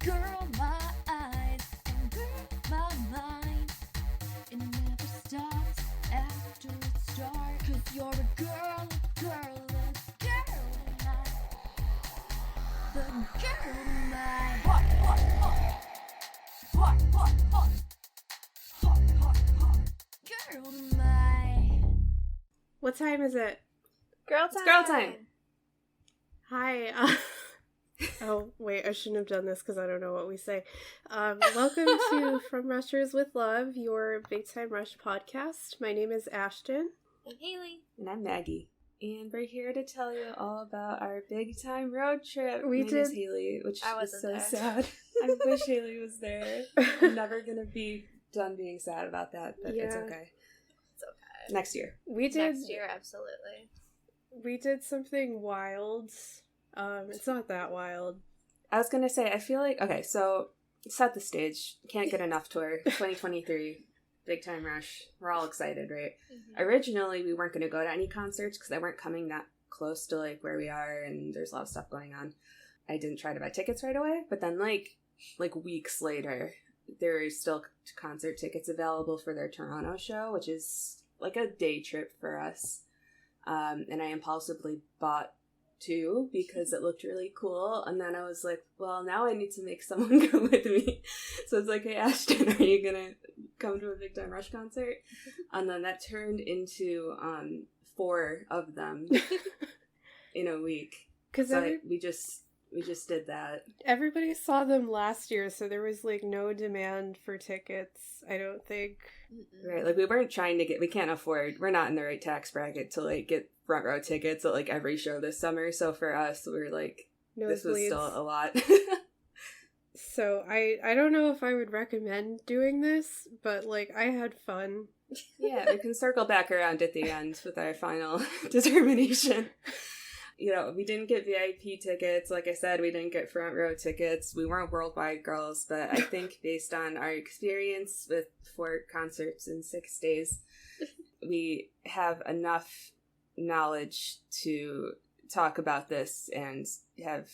girl, my eyes, and girl, my mind. It never stops after it starts. 'Cause you're a girl, and the girl in my girl in my. What time is it? Girl time. It's girl time. Hi. Oh, wait, I shouldn't have done this because I don't know what we say. Welcome to From Rushers with Love, your Big Time Rush podcast. My name is Ashton. I'm Haleigh. And I'm Maggie. And we're here to tell you all about our big time road trip. We Mine did- is Haleigh, which I is wasn't so there. sad. I wish Haleigh was there. I'm never going to be done being sad about that, but it's Yeah. okay. It's okay. Next year. We did Next year, absolutely. we did something wild. It's not that wild. I was going to say, I feel like, okay, so set the stage. Can't get enough tour. 2023. Big time rush. We're all excited, right? Mm-hmm. Originally, we weren't going to go to any concerts because they weren't coming that close to like where we are, and there's a lot of stuff going on. I didn't try to buy tickets right away, but then like weeks later, there are still concert tickets available for their Toronto show, which is like a day trip for us. And I impulsively bought 2 because it looked really cool, and then I was like, well, now I need to make someone go with me. So it's like, hey Ashton, are you gonna come to a Big Time Rush concert? And then that turned into 4 of them in a week. Because So we just did that. everybody saw them last year, so there was like no demand for tickets, I don't think. Right, like we weren't trying to we can't afford, we're not in the right tax bracket to like get front row tickets at like every show this summer. So for us, we were like, this was Nosebleeds. still a lot. So I don't know if I would recommend doing this, but like I had fun. Yeah, we can circle back around at the end with our final determination. You know, we didn't get VIP tickets. Like I said, we didn't get front row tickets. We weren't worldwide girls, but I think based on our experience with 4 concerts in 6 days, we have enough knowledge to talk about this and have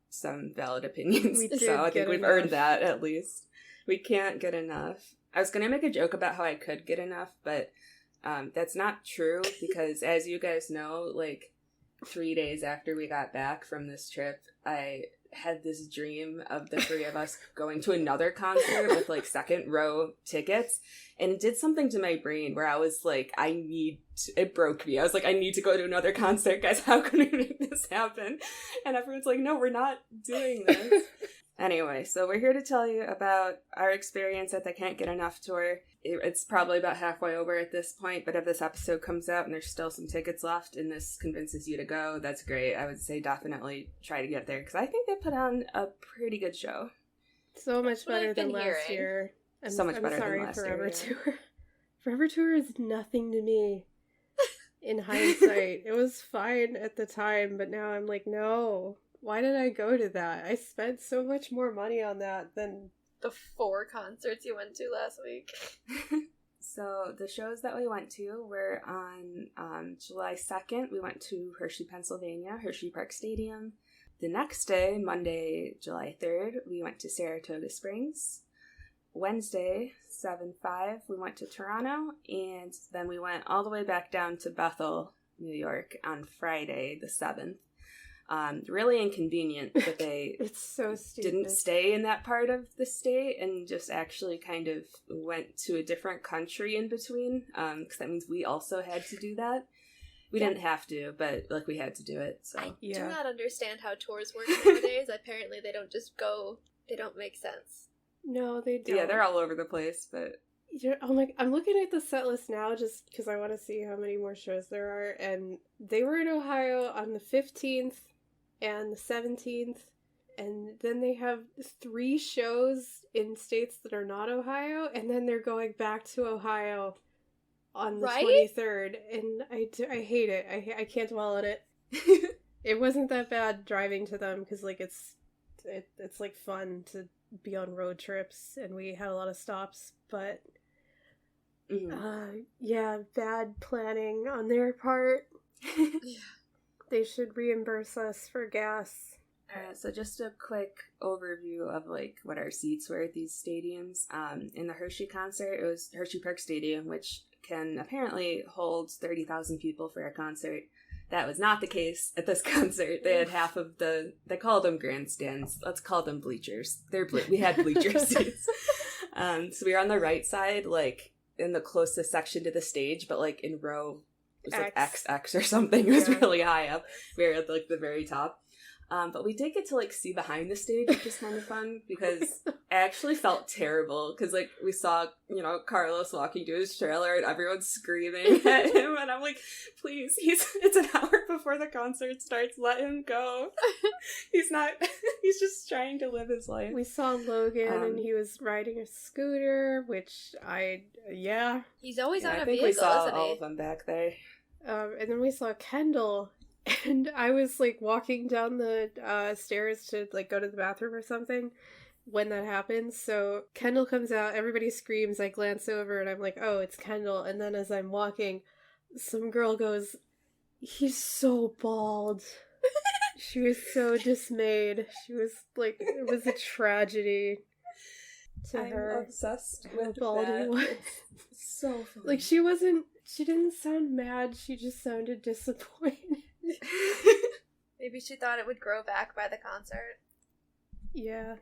some valid opinions. We did So I get think we've enough. earned that at least. We can't get enough. I was going to make a joke about how I could get enough, but that's not true because as you guys know, like 3 days after we got back from this trip, I had this dream of the 3 of us going to another concert with like second row tickets, and it did something to my brain where I was like, it broke me. I was like, I need to go to another concert, guys. How can we make this happen? And everyone's like, no, we're not doing this. Anyway, so we're here to tell you about our experience at the Can't Get Enough tour. It's probably about halfway over at this point, but if this episode comes out and there's still some tickets left and this convinces you to go, that's great. I would say definitely try to get there because I think they put on a pretty good show. So much what better I've than been last hearing. year. So much better than sorry, last Forever year, yeah. Tour. Forever Tour is nothing to me. In hindsight, it was fine at the time, but now I'm like, no. Why did I go to that? I spent so much more money on that than... The 4 concerts you went to last week. So the shows that we went to were on July 2nd. We went to Hershey, Pennsylvania, Hershey Park Stadium. The next day, Monday, July 3rd, we went to Saratoga Springs. Wednesday, 7/5, we went to Toronto, and then we went all the way back down to Bethel, New York on Friday, the 7th. Really inconvenient that they It's so stupid. didn't stay in that part of the state and just actually kind of went to a different country in between, because that means we also had to do that. We didn't have to, but like we had to do it. So I Yeah. do not understand how tours work nowadays. Apparently they don't just go, they don't make sense. No, they don't. yeah, they're all over the place, but I'm looking at the set list now just because I want to see how many more shows there are, and they were in Ohio on the 15th and the 17th, and then they have 3 shows in states that are not Ohio, and then they're going back to Ohio on the Right? 23rd, and I hate it. I can't dwell on it. It wasn't that bad driving to them because like it's like fun to be on road trips, and we had a lot of stops, but yeah, bad planning on their part. Yeah. They should reimburse us for gas. So just a quick overview of like what our seats were at these stadiums. In the Hershey concert, it was Hershey Park Stadium, which can apparently hold 30,000 people for a concert. That was not the case at this concert. They had half of they called them grandstands. Let's call them bleachers. We had bleacher seats. So we were on the right side, like in the closest section to the stage, but like in row, it was like XX or something. It was really high up. We were at like the very top. But we did get to like see behind the stage, which was kind of fun because I actually felt terrible because like we saw, Carlos walking to his trailer and everyone's screaming at him, and I'm like, please, it's an hour before the concert starts, let him go. He's just trying to live his life. We saw Logan and he was riding a scooter, which He's always on a I think vehicle, we saw isn't he? all of them back there. And then we saw Kendall. And I was, like, walking down the stairs to, like, go to the bathroom or something when that happens. So Kendall comes out, everybody screams, I glance over, and I'm like, oh, it's Kendall. And then as I'm walking, some girl goes, he's so bald. She was so dismayed. She was, like, it was a tragedy to her. I'm obsessed with how bald that. he was. So funny. Like, she didn't sound mad, she just sounded disappointed. Maybe she thought it would grow back by the concert. Yeah.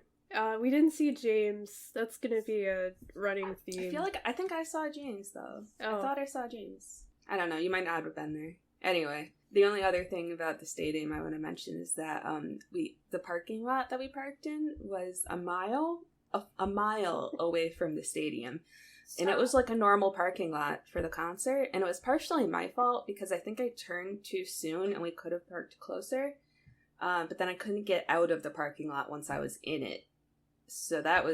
We didn't see James. That's gonna be a running theme. I think I saw James, though. Oh. I thought I saw James. I don't know, you might not have been there. Anyway, the only other thing about the stadium I want to mention is that the parking lot that we parked in was a mile away from the stadium. And it was like a normal parking lot for the concert, and it was partially my fault because I think I turned too soon and we could have parked closer, but then I couldn't get out of the parking lot once I was in it, so that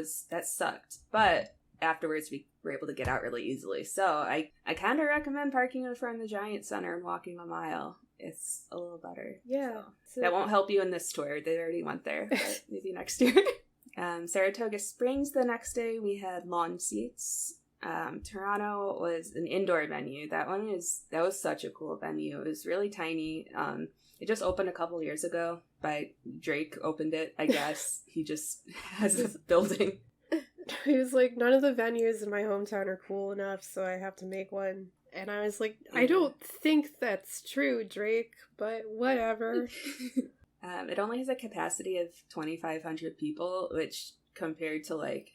sucked. But afterwards we were able to get out really easily, so I kind of recommend parking in front of the Giant Center and walking a mile. It's a little better. Yeah. So that won't help you in this tour. They already went there, but maybe next year. Saratoga Springs, the next day we had lawn seats. Toronto was an indoor venue. That was such a cool venue. It was really tiny. It just opened a couple years ago. Drake opened it, I guess. He just has a building. He was like, none of the venues in my hometown are cool enough, so I have to make one. And I was like, I don't think that's true, Drake, but whatever. It only has a capacity of 2,500 people, which compared to I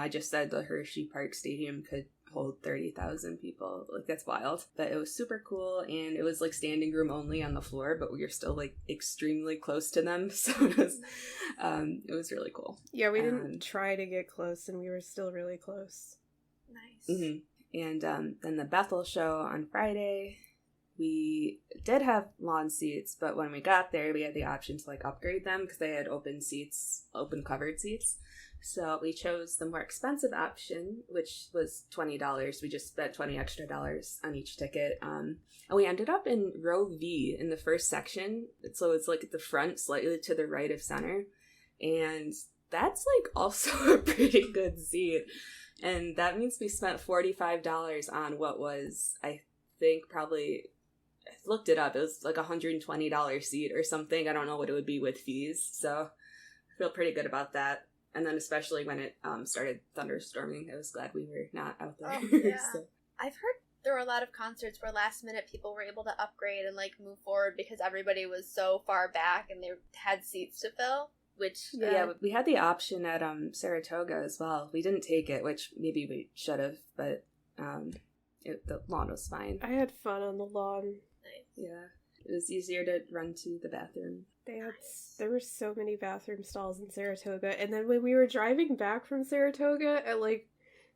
just said the Hershey Park Stadium could hold 30,000 people. Like, that's wild. But it was super cool, and it was like standing room only on the floor, but we were still like extremely close to them, so it was really cool. Yeah, we didn't try to get close, and we were still really close. Nice. Mm-hmm. And then the Bethel show on Friday, we did have lawn seats, but when we got there, we had the option to upgrade them because they had open covered seats. So we chose the more expensive option, which was $20. We just spent $20 extra on each ticket. And we ended up in row V in the first section. So it's at the front, slightly to the right of center. And that's also a pretty good seat. And that means we spent $45 on what was, I think, probably, I looked it up, it was like $120 seat or something. I don't know what it would be with fees. So I feel pretty good about that. And then especially when it started thunderstorming, I was glad we were not out there. Oh, yeah. So. I've heard there were a lot of concerts where last minute people were able to upgrade and move forward because everybody was so far back and they had seats to fill. Which yeah, we had the option at Saratoga as well. We didn't take it, which maybe we should have, but the lawn was fine. I had fun on the lawn. Nice. Yeah, it was easier to run to the bathroom. There were so many bathroom stalls in Saratoga, and then when we were driving back from Saratoga at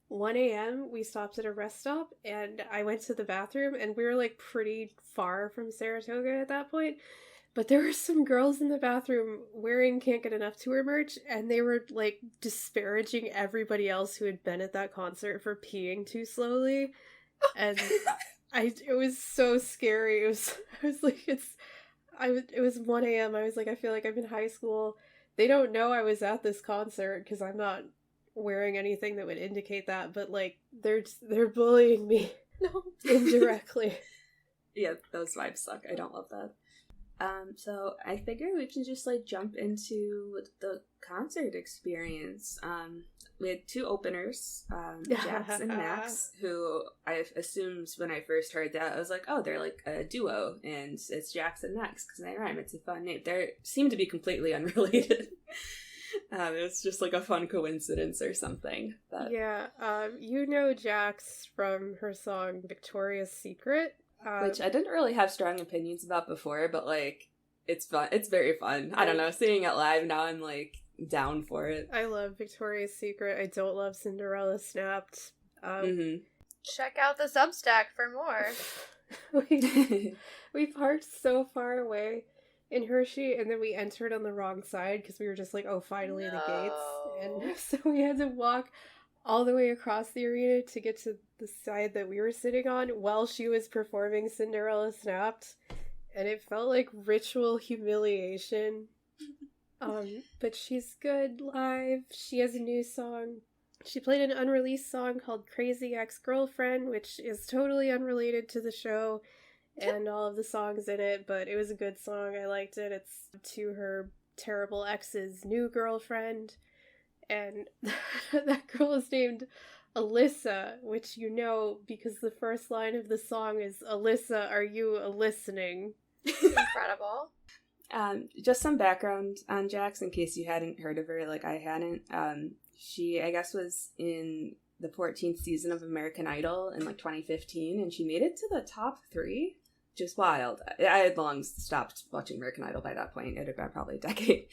1 a.m., we stopped at a rest stop, and I went to the bathroom, and we were pretty far from Saratoga at that point. But there were some girls in the bathroom wearing Can't Get Enough tour merch, and they were, disparaging everybody else who had been at that concert for peeing too slowly. And it was so scary. It was 1 a.m. I was like, I feel like I'm in high school. They don't know I was at this concert, because I'm not wearing anything that would indicate that, but, they're bullying me. No. Indirectly. Yeah, those vibes suck. I don't love that. So I figure we can just like jump into the concert experience. We had two openers, Jax and Max, who I assumed when I first heard that, I was like, oh, they're like a duo, and it's Jax and Max because they rhyme. It's a fun name. They seem to be completely unrelated. It was just like a fun coincidence or something. But... Yeah, you know Jax from her song Victoria's Secret. Which I didn't really have strong opinions about before, but like, it's fun. It's very fun. I don't know, seeing it live now, I'm like down for it. I love Victoria's Secret. I don't love Cinderella Snapped. Check out the Substack for more. we parked so far away in Hershey, and then we entered on the wrong side because we were just like, oh, finally the gates. And so we had to walk all the way across the arena to get to the side that we were sitting on while she was performing Cinderella Snapped, and it felt like ritual humiliation. But she's good live. She has a new song. She played an unreleased song called Crazy Ex-Girlfriend, which is totally unrelated to the show and all of the songs in it, but it was a good song. I liked it. It's to her terrible ex's new girlfriend. And that girl is named Alyssa, which you know because the first line of the song is, Alyssa, are you a-listening? Incredible. Just some background on Jax in case you hadn't heard of her like I hadn't. She, I guess, was in the 14th season of American Idol in like 2015, and she made it to the top 3. Just wild. I had long stopped watching American Idol by that point. It had been probably a decade.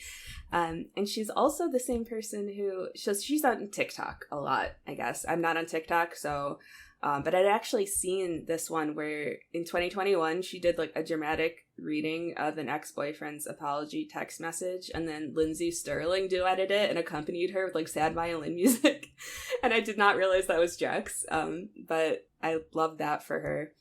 And she's also the same person who... She's on TikTok a lot, I guess. I'm not on TikTok, so... but I'd actually seen this one where in 2021 she did like a dramatic reading of an ex-boyfriend's apology text message, and then Lindsay Sterling duetted it and accompanied her with like sad violin music. And I did not realize that was Jax. But I love that for her.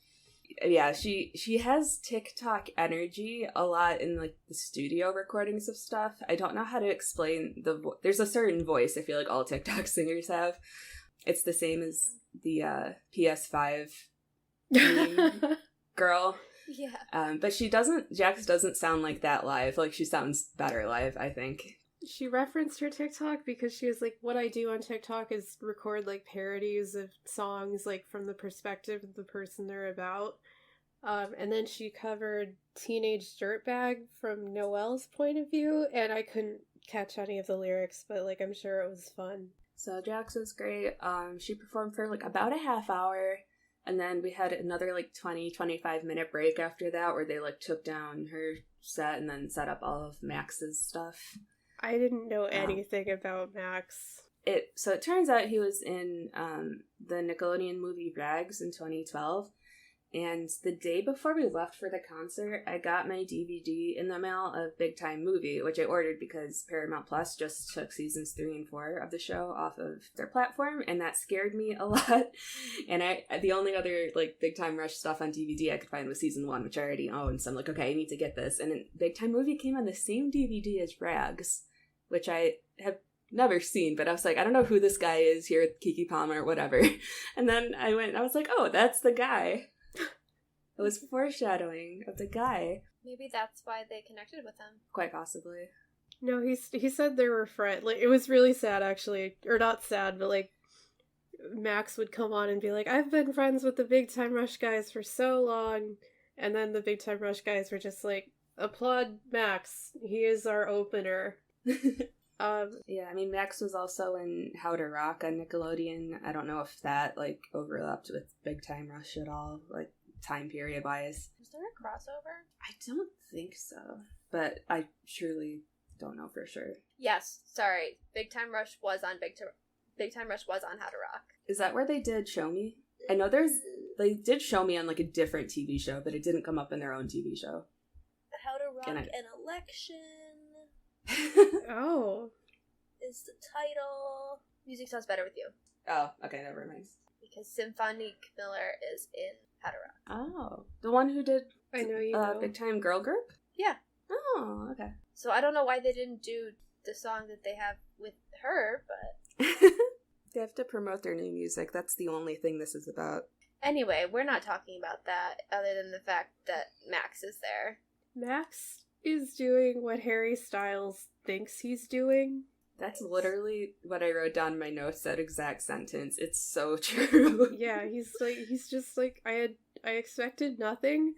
Yeah, she has TikTok energy a lot in like the studio recordings of stuff. I don't know how to explain there's a certain voice I feel like all TikTok singers have. It's the same as the PS5 meme girl. Yeah. But Jax doesn't sound like that live. Like, she sounds better live, I think. She referenced her TikTok because she was like, what I do on TikTok is record like parodies of songs like from the perspective of the person they're about. And then she covered Teenage Dirtbag from Noelle's point of view, and I couldn't catch any of the lyrics, but like I'm sure it was fun. So Jax was great. She performed for like about a half hour, and then we had another like 20-25 minute break after that where they like took down her set and then set up all of Max's stuff. I didn't know anything about Max. So it turns out he was in the Nickelodeon movie Rags in 2012. And the day before we left for the concert, I got my DVD in the mail of Big Time Movie, which I ordered because Paramount Plus just took seasons 3 and 4 of the show off of their platform, and that scared me a lot. And the only other like Big Time Rush stuff on DVD I could find was season 1, which I already own. So I'm like, okay, I need to get this. And then Big Time Movie came on the same DVD as Rags, which I have never seen, but I was like, I don't know who this guy is here at Keke Palmer or whatever. And then I went and I was like, oh, that's the guy. It was foreshadowing of the guy. Maybe that's why they connected with him. Quite possibly. No, he said they were friends. Like, it was really sad, actually. Or not sad, but like, Max would come on and be like, I've been friends with the Big Time Rush guys for so long. And then the Big Time Rush guys were just like, applaud Max. He is our opener. Yeah, I mean, Max was also in How to Rock on Nickelodeon. I don't know if that, like, overlapped with Big Time Rush at all, like, time period wise. Was there a crossover? I don't think so, but I truly don't know for sure. Yes, sorry. Big Time Rush was on How to Rock. Is that where they did Show Me? I know they did Show Me on like a different TV show, but it didn't come up in their own TV show. How to Rock an Election. Oh. Is the title. Music Sounds Better With You. Oh, okay, never mind. Because Symphonique Miller is in How to Rock. Oh. The one who did I know you know. Big Time Girl Group? Yeah. Oh, okay. So I don't know why they didn't do the song that they have with her, but... They have to promote their new music. That's the only thing this is about. Anyway, we're not talking about that, other than the fact that Max is there. Max is doing what Harry Styles thinks he's doing. That's literally what I wrote down in my notes, that exact sentence. It's so true. Yeah, he's just like, I expected nothing.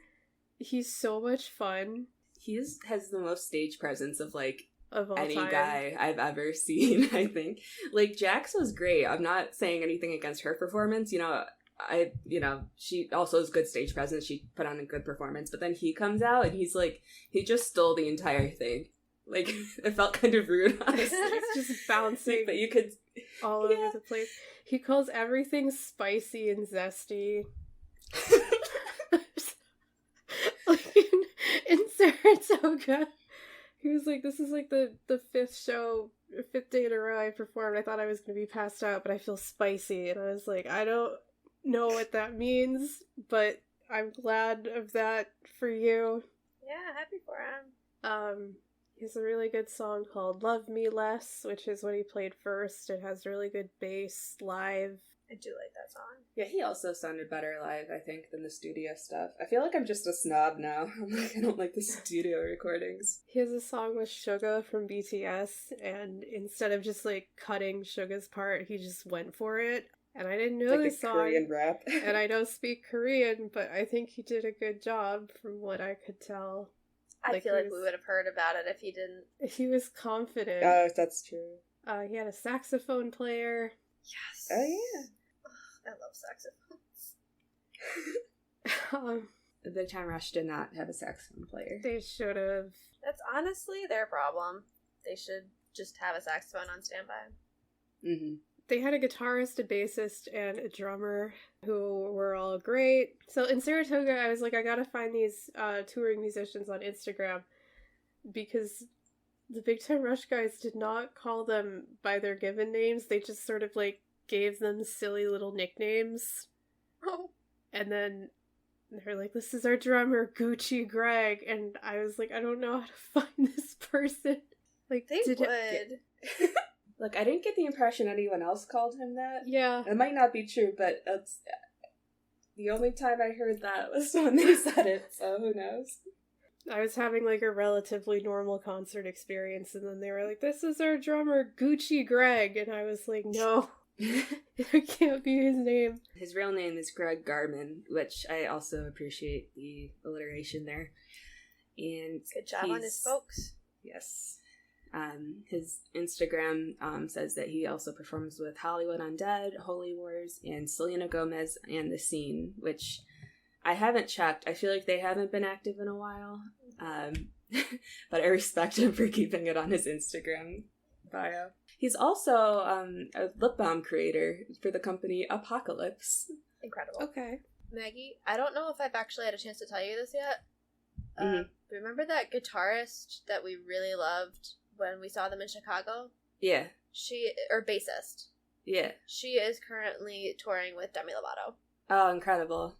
He's so much fun. He has the most stage presence of, like, Of all any time. guy I've ever seen, I think. Like, Jax was great. I'm not saying anything against her performance. She also has good stage presence. She put on a good performance. But then he comes out and he's like, he just stole the entire thing. Like, it felt kind of rude, honestly. It's just bouncing But you could... all over the place. He calls everything spicy and zesty. Like in Saratoga, he was like, this is like the fifth day in a row I performed. I thought I was going to be passed out, but I feel spicy. And I was like, I don't know what that means, but I'm glad of that for you. Yeah, happy for him. He has a really good song called Love Me Less, which is what he played first. It has really good bass live. I do like that song. Yeah, he also sounded better live, I think, than the studio stuff. I feel like I'm just a snob now. I'm like, I don't like the studio recordings. He has a song with Suga from BTS, and instead of just like cutting Suga's part, he just went for it. And I didn't know Like this a song, Korean rap. and I don't speak Korean, but I think he did a good job from what I could tell. I feel like we would have heard about it if he didn't. He was confident. Oh, that's true. He had a saxophone player. Yes. Oh, yeah. I love saxophones. The Big Time Rush did not have a saxophone player. They should have. That's honestly their problem. They should just have a saxophone on standby. Mm-hmm. They had a guitarist, a bassist, and a drummer who were all great. So in Saratoga, I was like, I gotta find these touring musicians on Instagram, because the Big Time Rush guys did not call them by their given names. They just sort of like gave them silly little nicknames. Oh. And then they're like, this is our drummer, Gucci Greg. And I was like, I don't know how to find this person. Like, They did would. Look, I didn't get the impression anyone else called him that. Yeah. It might not be true, but it's the only time I heard that was when they said it, so who knows? I was having like a relatively normal concert experience, and then they were like, this is our drummer, Gucci Greg. And I was like, no, it can't be his name. His real name is Greg Garman, which I also appreciate the alliteration there. And Good job on his folks. Yes. His Instagram says that he also performs with Hollywood Undead, Holy Wars, and Selena Gomez and The Scene, which I haven't checked. I feel like they haven't been active in a while. But I respect him for keeping it on his Instagram bio. He's also a lip balm creator for the company Apocalypse. Incredible. Okay. Maggie, I don't know if I've actually had a chance to tell you this yet. Mhm. Remember that guitarist that we really loved when we saw them in Chicago? Yeah. Bassist. Yeah. She is currently touring with Demi Lovato. Oh, incredible.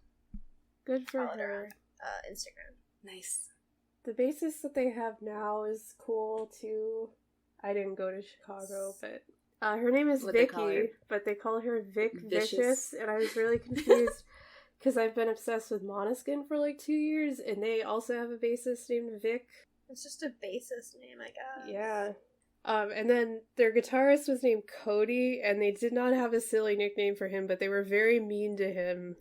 Good for Follow her her. on Instagram. Nice. The bassist that they have now is cool too. I didn't go to Chicago, but her name is What'd they call her? Vicky, but they call her Vic Vicious. Vicious, and I was really confused because I've been obsessed with Måneskin for like 2 years, and they also have a bassist named Vic. It's just a bassist name, I guess. Yeah. And then their guitarist was named Cody, and they did not have a silly nickname for him, but they were very mean to him.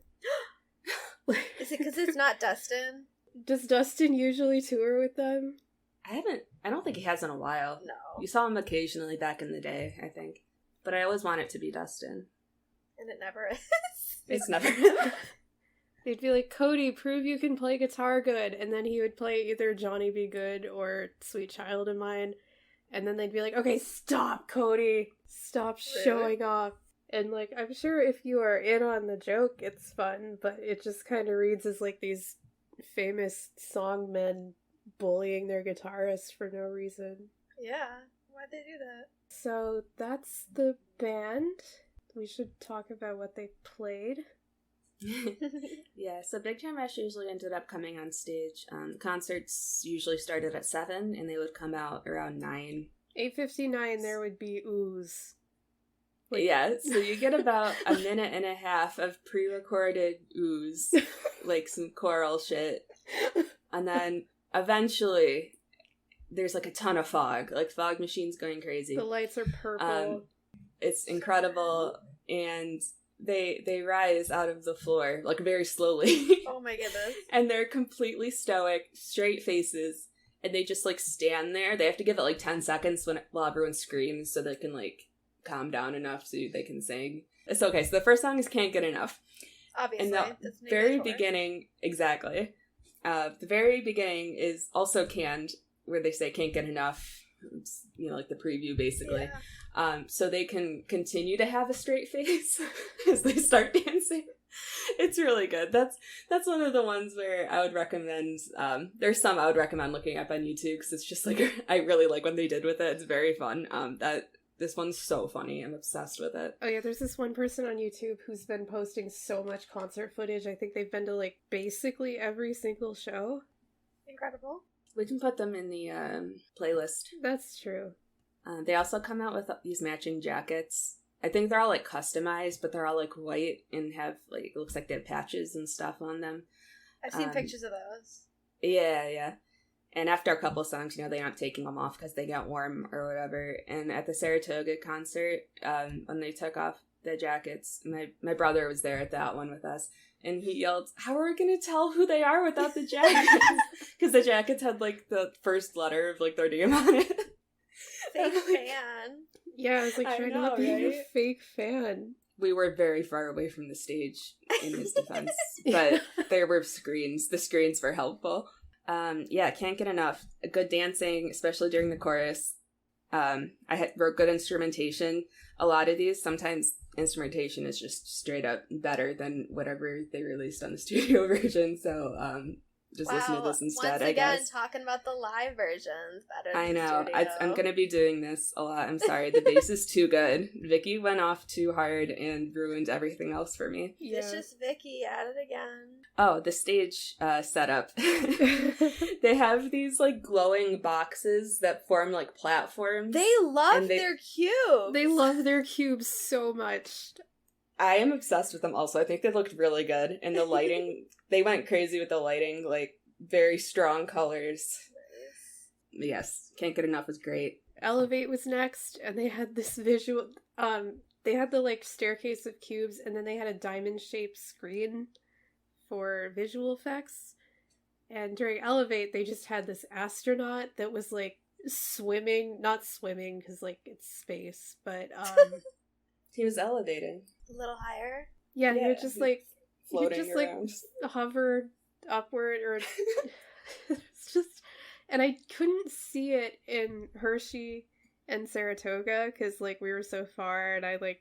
Is it because it's not Dustin? Does Dustin usually tour with them? I don't think he has in a while. No. You saw him occasionally back in the day, I think. But I always want it to be Dustin. And it never is. It's never. They'd be like, Cody, prove you can play guitar good. And then he would play either Johnny Be Good or Sweet Child of Mine. And then they'd be like, okay, stop, Cody. Stop showing off. And, like, I'm sure if you are in on the joke, it's fun. But it just kind of reads as, like, these famous songmen bullying their guitarist for no reason. Yeah. Why'd they do that? So that's the band. We should talk about what they played. Yeah, so Big Time Rush usually ended up coming on stage. Concerts usually started at 7, and they would come out around 9. 8:59, there would be ooze. Like, Yeah, so you get about a minute and a half of pre-recorded ooze, like some choral shit. And then eventually there's like a ton of fog, like fog machines going crazy. The lights are purple. It's incredible, and they rise out of the floor like very slowly. Oh my goodness. And they're completely stoic, straight faces, and they just like stand there. They have to give it like 10 seconds while everyone screams so they can like calm down enough so they can sing. It's okay. So the first song is Can't Get Enough. Obviously. And the very beginning, exactly. The very beginning is also canned, where they say can't get enough. It's, you know, like the preview basically. Yeah. So they can continue to have a straight face as they start dancing. It's really good. That's one of the ones where I would recommend. There's some I would recommend looking up on YouTube because it's just like I really like what they did with it. It's very fun. This one's so funny. I'm obsessed with it. Oh yeah, there's this one person on YouTube who's been posting so much concert footage. I think they've been to like basically every single show. Incredible. We can put them in the playlist. That's true. They also come out with these matching jackets. I think they're all like customized, but they're all like white and have like, it looks like they have patches and stuff on them. I've seen pictures of those. Yeah. And after a couple songs, you know, they aren't taking them off because they get warm or whatever. And at the Saratoga concert, when they took off the jackets, my brother was there at that one with us, and he yelled, "How are we going to tell who they are without the jackets?" Because the jackets had like the first letter of like their name on it. Fake fan. Yeah, I was like trying not being a fake fan. We were very far away from the stage in his defense, but there were screens. The screens were helpful. Yeah, can't get enough. Good dancing, especially during the chorus. I wrote good instrumentation. A lot of these, sometimes instrumentation is just straight up better than whatever they released on the studio version. So, just listen to this instead, Once again, I guess. talking about the live versions better I than know. the studio. I'm going to be doing this a lot. I'm sorry. The bass is too good. Vicky went off too hard and ruined everything else for me. Yeah. It's just Vicky at it again. Oh, the stage setup. They have these, like, glowing boxes that form, like, platforms. They love their cubes. They love their cubes so much. I am obsessed with them also. I think they looked really good. And the lighting, they went crazy with the lighting, like, very strong colors. Yes, Can't Get Enough was great. Elevate was next, and they had this visual, they had the, like, staircase of cubes, and then they had a diamond-shaped screen for visual effects. And during Elevate, they just had this astronaut that was, like, not swimming, because, like, it's space, but, He was elevating. A little higher. yeah, he would just, like, Floating around. Like, hover upward, or it's just, and I couldn't see it in Hershey and Saratoga, because, like, we were so far, and I, like,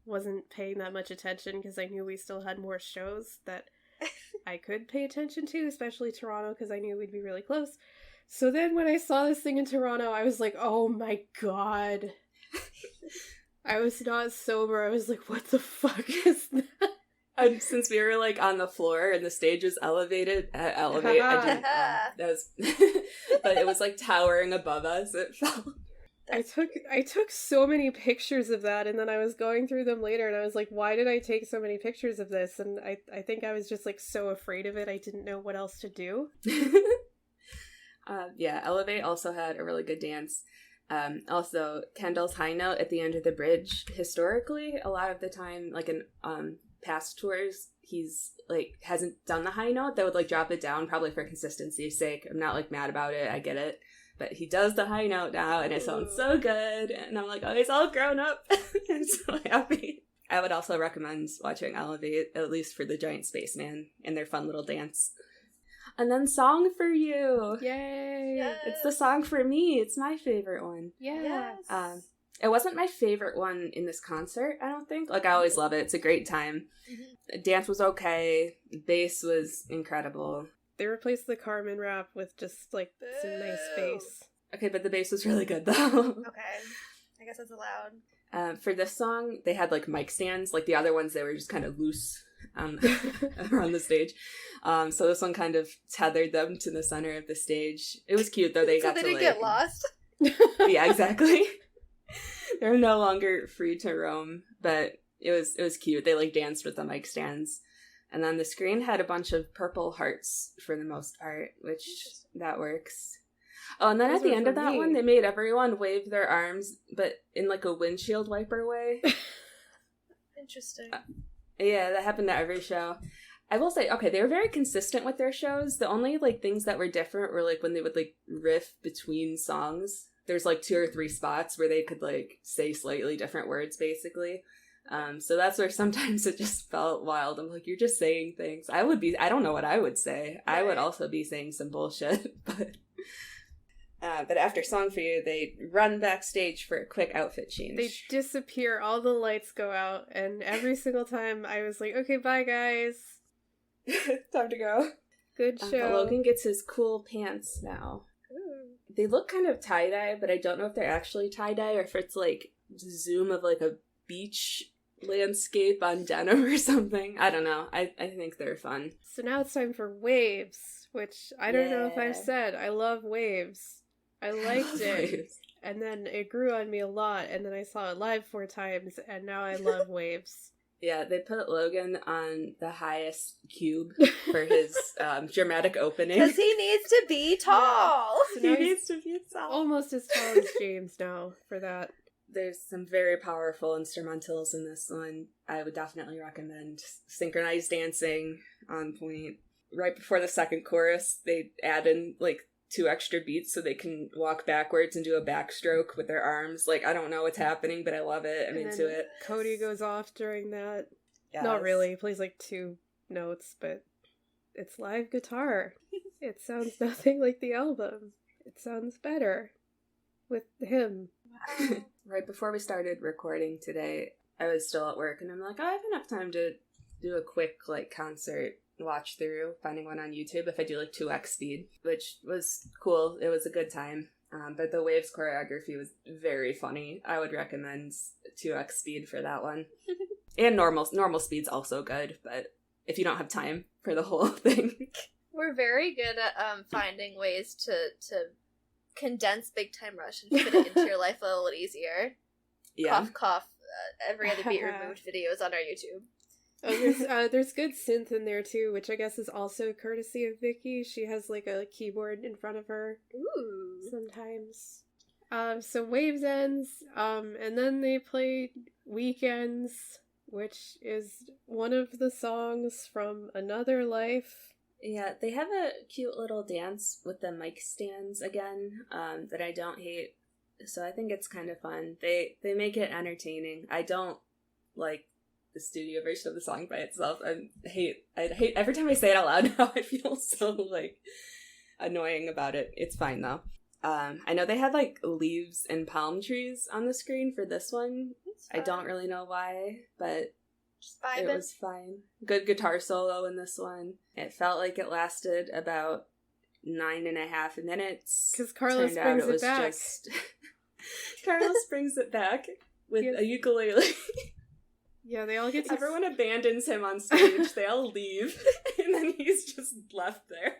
wasn't paying that much attention, because I knew we still had more shows that I could pay attention to, especially Toronto, because I knew we'd be really close. So then when I saw this thing in Toronto, I was like, oh my god. I was not sober. I was like, what the fuck is that? And since we were, like, on the floor and the stage was elevated, elevate, I didn't, that was, but it was, like, towering above us, it felt. I took so many pictures of that, and then I was going through them later, and I was like, why did I take so many pictures of this? And I think I was just, like, so afraid of it, I didn't know what else to do. Yeah, Elevate also had a really good dance. Also, Kendall's high note at the end of the bridge, historically, a lot of the time, like, in past tours, he's, like, hasn't done the high note. They would, like, drop it down, probably for consistency's sake. I'm not, like, mad about it. I get it. But he does the high note now, and it sounds so good. And I'm like, oh, he's all grown up. I'm so happy. I would also recommend watching Elevate, at least for the giant spaceman and their fun little dance. And then Song for You. Yay! Yes. It's the song for me. It's my favorite one. Yeah. Yes. It wasn't my favorite one in this concert, I don't think. Like, I always love it. It's a great time. Mm-hmm. Dance was okay. Bass was incredible. They replaced the Carmen rap with just, like, some nice bass. Okay, but the bass was really good, though. Okay. I guess that's allowed. For this song, they had, like, mic stands. Like, the other ones, they were just kind of loose around the stage. So this one kind of tethered them to the center of the stage. It was cute, though. They didn't get lost? Yeah, exactly. They're no longer free to roam, but it was cute. They, like, danced with the mic stands. And then the screen had a bunch of purple hearts for the most part, which that works. Oh, and then Those at the were end for of that me. one, they made everyone wave their arms, but in like a windshield wiper way. Interesting. Yeah, that happened at every show. I will say, okay, they were very consistent with their shows. The only like things that were different were like when they would like riff between songs. There's like 2 or 3 spots where they could like say slightly different words, basically. So that's where sometimes it just felt wild. I'm like, you're just saying things. I don't know what I would say. I would Right. also be saying some bullshit, but after Song for You, they run backstage for a quick outfit change. They disappear, all the lights go out, and every single time I was like, okay, bye guys. Time to go. Good But show. Logan gets his cool pants now. Ooh. They look kind of tie-dye, but I don't know if they're actually tie-dye or if it's like zoom of like a beach landscape on denim or something. I don't know. I think they're fun. So now it's time for Waves, which I don't know if I've Yeah. said. I love Waves. I liked it, and then it grew on me a lot, and then I saw it live 4 times, and now I love Waves. Yeah, they put Logan on the highest cube for his dramatic opening. Because he needs to be tall. So He now he's needs to be tall. almost as tall as James now for that. There's some very powerful instrumentals in this one. I would definitely recommend. Synchronized dancing on point. Right before the second chorus, they add in like 2 extra beats so they can walk backwards and do a backstroke with their arms. Like, I don't know what's happening, but I love it. I'm And into then it. Cody goes off during that. Yes. Not really. He plays like 2 notes, but it's live guitar. It sounds nothing like the album. It sounds better with him. Right before we started recording today, I was still at work, and I'm like, I have enough time to do a quick like concert watch through, finding one on YouTube if I do like 2x speed, which was cool. It was a good time. But the Waves choreography was very funny. I would recommend 2x speed for that one. And normal speed's also good, but if you don't have time for the whole thing. We're very good at finding ways to condense Big Time Rush and fit it into your life a little easier. Yeah. Cough, cough. Every other beat removed videos on our YouTube. Oh, there's good synth in there too, which I guess is also courtesy of Vicky. She has like a keyboard in front of her Ooh. sometimes. So Waves ends, and then they play Weekends, which is one of the songs from Another Life. Yeah, they have a cute little dance with the mic stands again, that I don't hate. So I think it's kind of fun. They make it entertaining. I don't like the studio version of the song by itself. I hate every time I say it out loud now. I feel so like annoying about it. It's fine though. I know they had like leaves and palm trees on the screen for this one. I don't really know why, but Just it vibing. was fine. Good guitar solo in this one. It felt like it lasted about 9.5 minutes. 'Cause Carlos Turned out brings it was back. Carlos brings it back with Yes. a ukulele. Yeah, they all get to Everyone abandons him on stage. They all leave, and then he's just left there.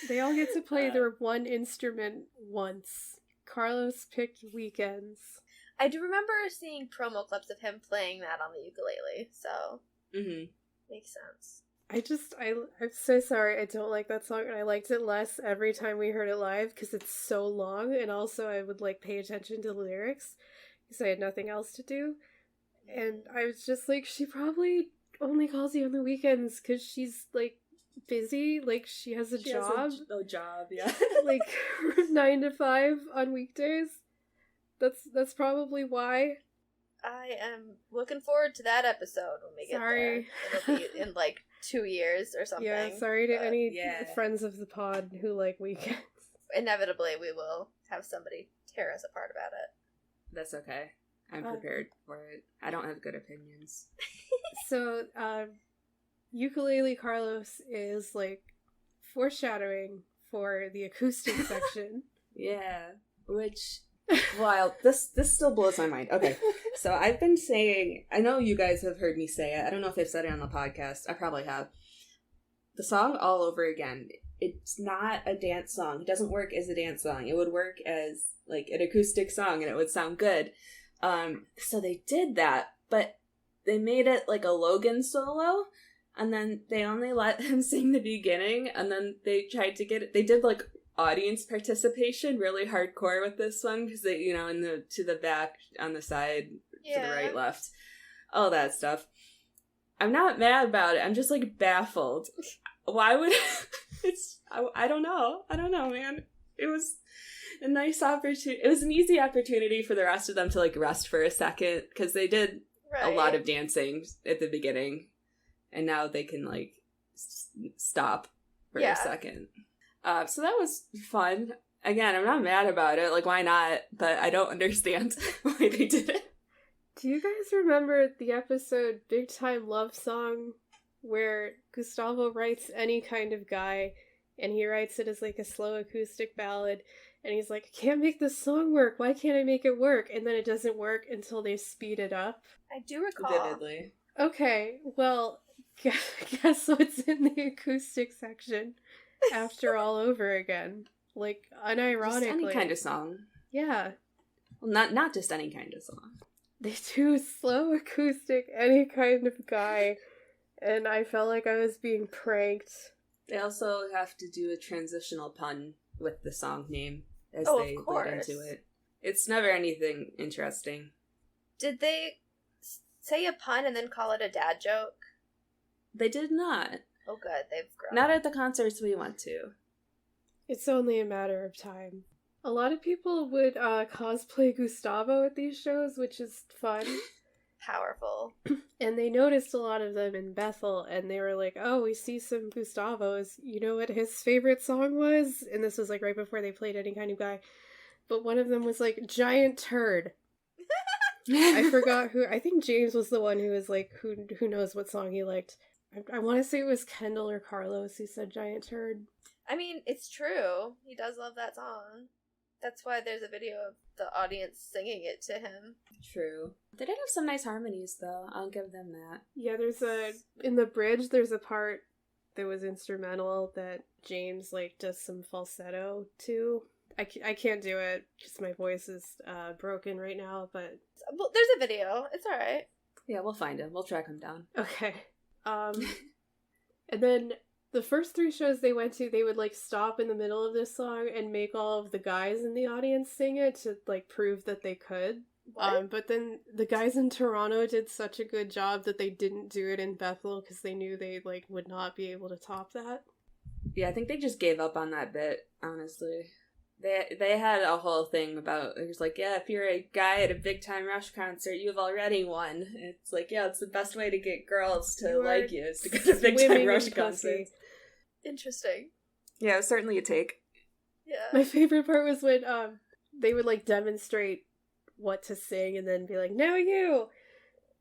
They all get to play their one instrument once. Carlos picked Weekends. I do remember seeing promo clips of him playing that on the ukulele, so Mm-hmm. makes sense. I'm so sorry I don't like that song, and I liked it less every time we heard it live because it's so long, and also I would like pay attention to the lyrics because I had nothing else to do. And I was just like, she probably only calls you on the weekends because she's like busy, like she has a job, A job, yeah. like from 9 to 5 on weekdays. That's probably why. I am looking forward to that episode when we get Sorry. there. It'll be in like 2 years or something. Yeah, sorry to but any yeah. friends of the pod who like weekends. Inevitably, we will have somebody tear us apart about it. That's okay. I'm prepared for it. I don't have good opinions. So, Ukulele Carlos is like foreshadowing for the acoustic section. Yeah. Which, wow, this still blows my mind. Okay, so I've been saying, I know you guys have heard me say it. I don't know if I've said it on the podcast. I probably have. The song All Over Again, it's not a dance song. It doesn't work as a dance song. It would work as like an acoustic song and it would sound good. So they did that, but they made it like a Logan solo. and then they only let him sing the beginning, and then they tried to get it. They did like audience participation really hardcore with this one because they, in the to the back, on the side, to the right, left, all that stuff. I'm not mad about it. I'm just like baffled. Why would I don't know. I don't know, man. It was a nice opportunity. It was an easy opportunity for the rest of them to like rest for a second because they did a lot of dancing at the beginning, and now they can like stop for a second. So that was fun. Again, I'm not mad about it. Like, why not? But I don't understand why they did it. Do you guys remember the episode Big Time Love Song where Gustavo writes Any Kind of Guy, and he writes it as like a slow acoustic ballad, and he's like, I can't make this song work. Why can't I make it work? And then it doesn't work until they speed it up. I do recall. Vividly. Okay, well, guess what's in the acoustic section after All Over Again? Like, unironically. Just any kind of song. Yeah. Well, not just any kind of song. They do slow acoustic Any Kind of Guy, and I felt like I was being pranked. They also have to do a transitional pun with the song name as they lead into it. It's never anything interesting. Did they say a pun and then call it a dad joke? They did not. Oh, good. They've grown. Not at the concerts we went to. It's only a matter of time. A lot of people would cosplay Gustavo at these shows, which is fun. Powerful. And they noticed a lot of them in Bethel, and they were like, oh, we see some Gustavos. You know what his favorite song was? And this was like right before they played Any Kind of Guy. But one of them was like, Giant Turd. I forgot who. I think James was the one who was like, who knows what song he liked. I want to say it was Kendall or Carlos who said Giant Turd. I mean, it's true. He does love that song. That's why there's a video of the audience singing it to him. True. They did have some nice harmonies, though. I'll give them that. Yeah, in the bridge, there's a part that was instrumental that James, like, does some falsetto to. I can't do it because my voice is broken right now, but... Well, there's a video. It's alright. Yeah, we'll find him. We'll track him down. Okay. And then the first 3 shows they went to, they would, like, stop in the middle of this song and make all of the guys in the audience sing it to, like, prove that they could. But then the guys in Toronto did such a good job that they didn't do it in Bethel because they knew they, like, would not be able to top that. Yeah, I think they just gave up on that bit, honestly. They had a whole thing about, it was like, yeah, if you're a guy at a Big Time Rush concert, you've already won. It's like, yeah, it's the best way to get girls to like you is to go to a Big Time Rush concert. Interesting. Yeah, it was certainly a take. Yeah. My favorite part was when they would, like, demonstrate what to sing and then be like, now you!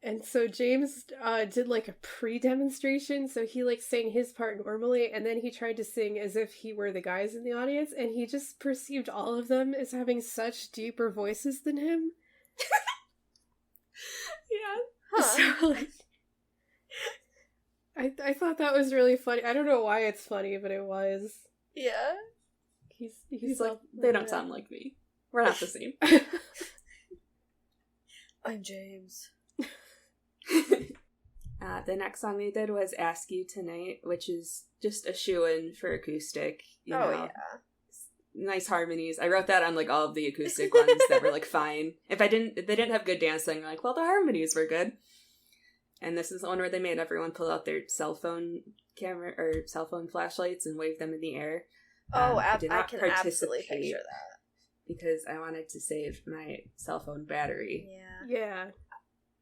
And so James did, like, a pre-demonstration, so he, like, sang his part normally, and then he tried to sing as if he were the guys in the audience, and he just perceived all of them as having such deeper voices than him. Yeah. Huh. So, like, I thought that was really funny. I don't know why it's funny, but it was. Yeah. He's like, they don't sound like me. We're not the same. I'm James. The next song we did was Ask You Tonight, which is just a shoo-in for acoustic. You know. Yeah. Nice harmonies. I wrote that on like all of the acoustic ones that were like fine. If they didn't have good dancing, like, well, the harmonies were good. And this is the one where they made everyone pull out their cell phone camera or cell phone flashlights and wave them in the air. I can absolutely picture that. Because I wanted to save my cell phone battery. Yeah.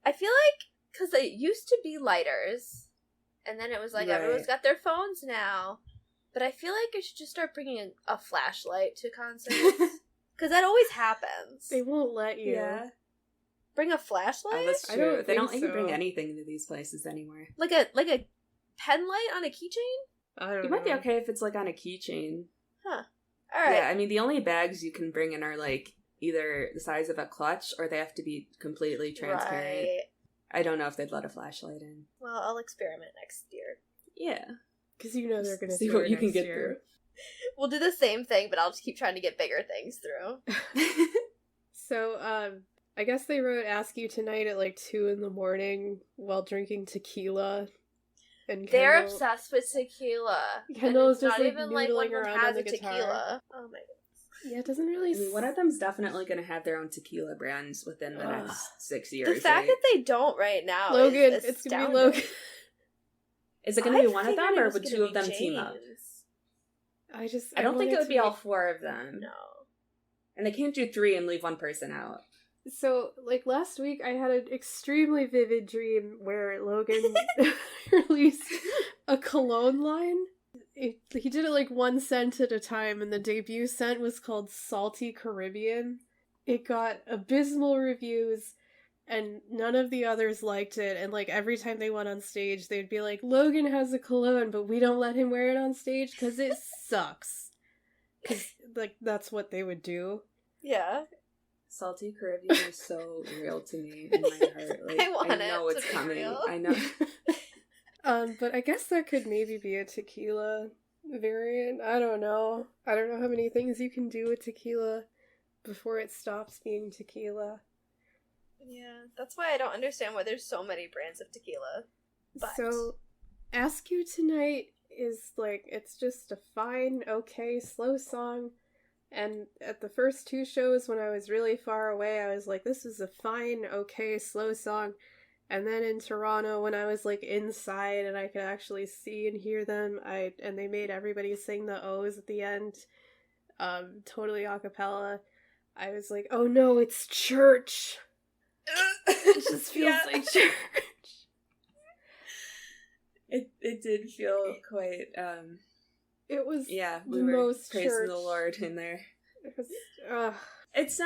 I feel like, because they used to be lighters, and then it was like, everyone's got their phones now. But I feel like I should just start bringing a flashlight to concerts. Because that always happens. They won't let you. Yeah. Bring a flashlight? Oh, that's true. They don't let you so. bring anything to these places anymore. Like a pen light on a keychain? I don't know. You might be okay if it's like on a keychain. Huh. Alright. Yeah, I mean, the only bags you can bring in are like either the size of a clutch or they have to be completely transparent. Right. I don't know if they'd let a flashlight in. Well, I'll experiment next year. Yeah. Because you know they're going to see what you can get through. We'll do the same thing, but I'll just keep trying to get bigger things through. So, I guess they wrote Ask You Tonight at like 2 a.m. while drinking tequila. And They're Kendall, obsessed with tequila. Kendall And is it's just not like even like one noodling of them around has on a the guitar. tequila. Oh my god. Yeah, it doesn't really. I mean, one of them's definitely going to have their own tequila brands within the Ugh. next 6 years. The fact right? that they don't right now Logan, is it's gonna be astounding. Logan. Is it going to be I one of figured them, it or was would gonna two of be them team up? James. I don't think want it would be all to 4 of them. No. And they can't do 3 and leave one person out. So, like, last week I had an extremely vivid dream where Logan released a cologne line. He did it like 1 scent at a time, and the debut scent was called Salty Caribbean. It got abysmal reviews, and none of the others liked it, and like every time they went on stage, they'd be like, Logan has a cologne, but we don't let him wear it on stage because it sucks. Because, like, that's what they would do. Yeah. Salty Caribbean is so real to me in my heart. Like, I want know it it's to be coming. real. I know. But I guess that could maybe be a tequila variant. I don't know. I don't know how many things you can do with tequila before it stops being tequila. Yeah, that's why I don't understand why there's so many brands of tequila. But So, Ask You Tonight is like, it's just a fine, okay, slow song. And at the first 2 shows when I was really far away, I was like, this is a fine, okay, slow song. And then in Toronto, when I was like inside and I could actually see and hear them, and they made everybody sing the O's at the end, totally a cappella. I was like, oh no, it's church. It just feels like church. It did feel quite, It was we the were most praising church. the Lord in there. It was, It's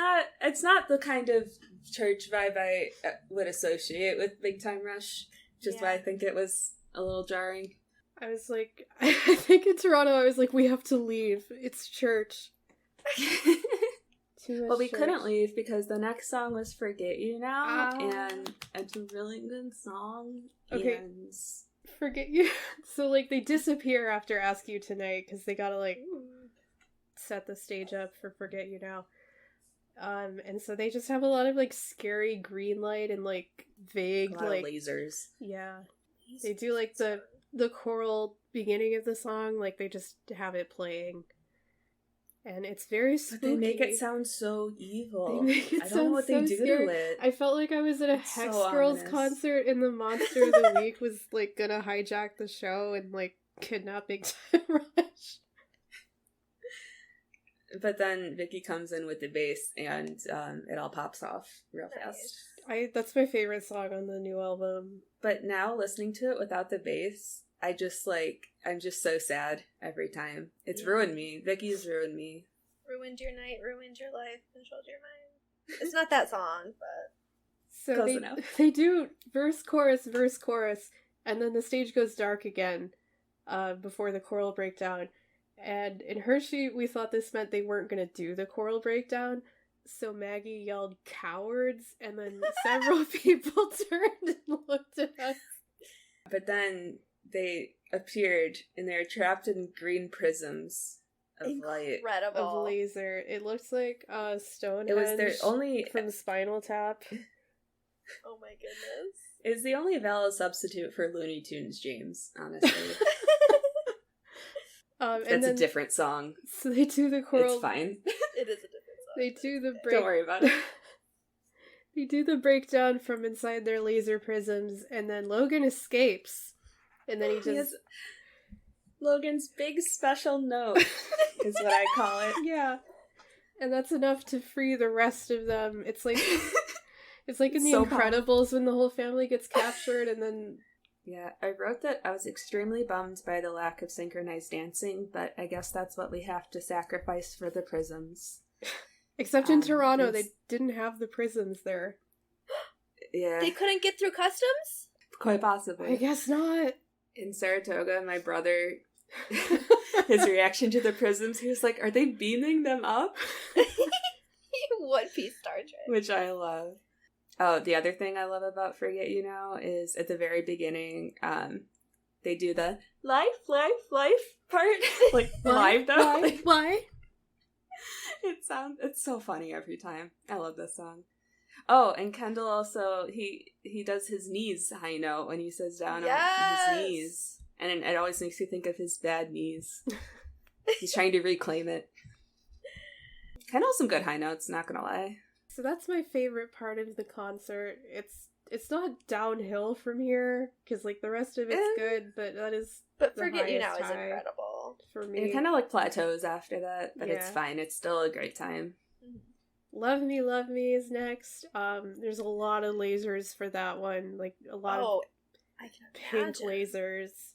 not the kind of church vibe I would associate with Big Time Rush, which is why I think it was a little jarring. I was like, I think in Toronto I was like, we have to leave. It's church. Too much Well, we church. couldn't leave because the next song was Forget You Now, Ah. and it's a really good song. Okay. And Forget You. So, like, they disappear after Ask You Tonight because they gotta, like, set the stage up for Forget You Now. And so they just have a lot of, like, scary green light and, like, vague, a lot like... of lasers. Yeah. They do, like, the choral beginning of the song, like, they just have it playing. And it's very spooky. But they make it sound so evil. They make it I don't know sound what so they do scary. to it. I felt like I was at a It's Hex so Girls ominous. concert and the Monster of the Week was, like, gonna hijack the show and, like, kidnap Big Time Rush. But then Vicky comes in with the bass and it all pops off real fast. That's my favorite song on the new album. But now listening to it without the bass, I'm just so sad every time. It's ruined me. Vicky's ruined me. ruined your night, ruined your life, controlled your mind. It's not that song, but So Close enough. they do verse, chorus, and then the stage goes dark again before the choral breakdown. And in Hershey, we thought this meant they weren't going to do the choral breakdown, so Maggie yelled cowards, and then several people turned and looked at us. But then they appeared and they're trapped in green prisms of light. incredible. Of laser. It looks like Stonehenge It was their only from Spinal Tap. Oh my goodness. is the only valid substitute for Looney Tunes, James, honestly. And That's then, a different song. So they do the choral. It's fine. It is a different song. They do the break. Don't worry about it. They do the breakdown from inside their laser prisms, and then Logan escapes. And then he He just... has Logan's big special note, is what I call it. Yeah. And that's enough to free the rest of them. It's like... It's like in The So Incredibles when the whole family gets captured, and then... Yeah, I wrote that I was extremely bummed by the lack of synchronized dancing, but I guess that's what we have to sacrifice for the prisms. Except in Toronto, it's- they didn't have the prisms there. Yeah, They couldn't get through customs? quite possibly. I guess not. In Saratoga, my brother, his reaction to the prisms, he was like, are they beaming them up? One Piece Star Trek. Which I love. Oh, the other thing I love about Forget You Now is at the very beginning, they do the life part. Like, live though. Like, Why? it's so funny every time. I love this song. Oh, and Kendall also, he does his knees high note when he sits down on his knees. And it always makes you think of his bad knees. He's trying to reclaim it. Kendall some good high notes, not gonna lie. So that's my favorite part of the concert. It's not downhill from here, because, like, the rest of it's good, but that is But the Forget You Now highest is high incredible. for me. It kind of, like, plateaus after that, but it's Yeah. fine. It's still a great time. Love Me is next. There's a lot of lasers for that one. Like, a lot of I can pink imagine. lasers.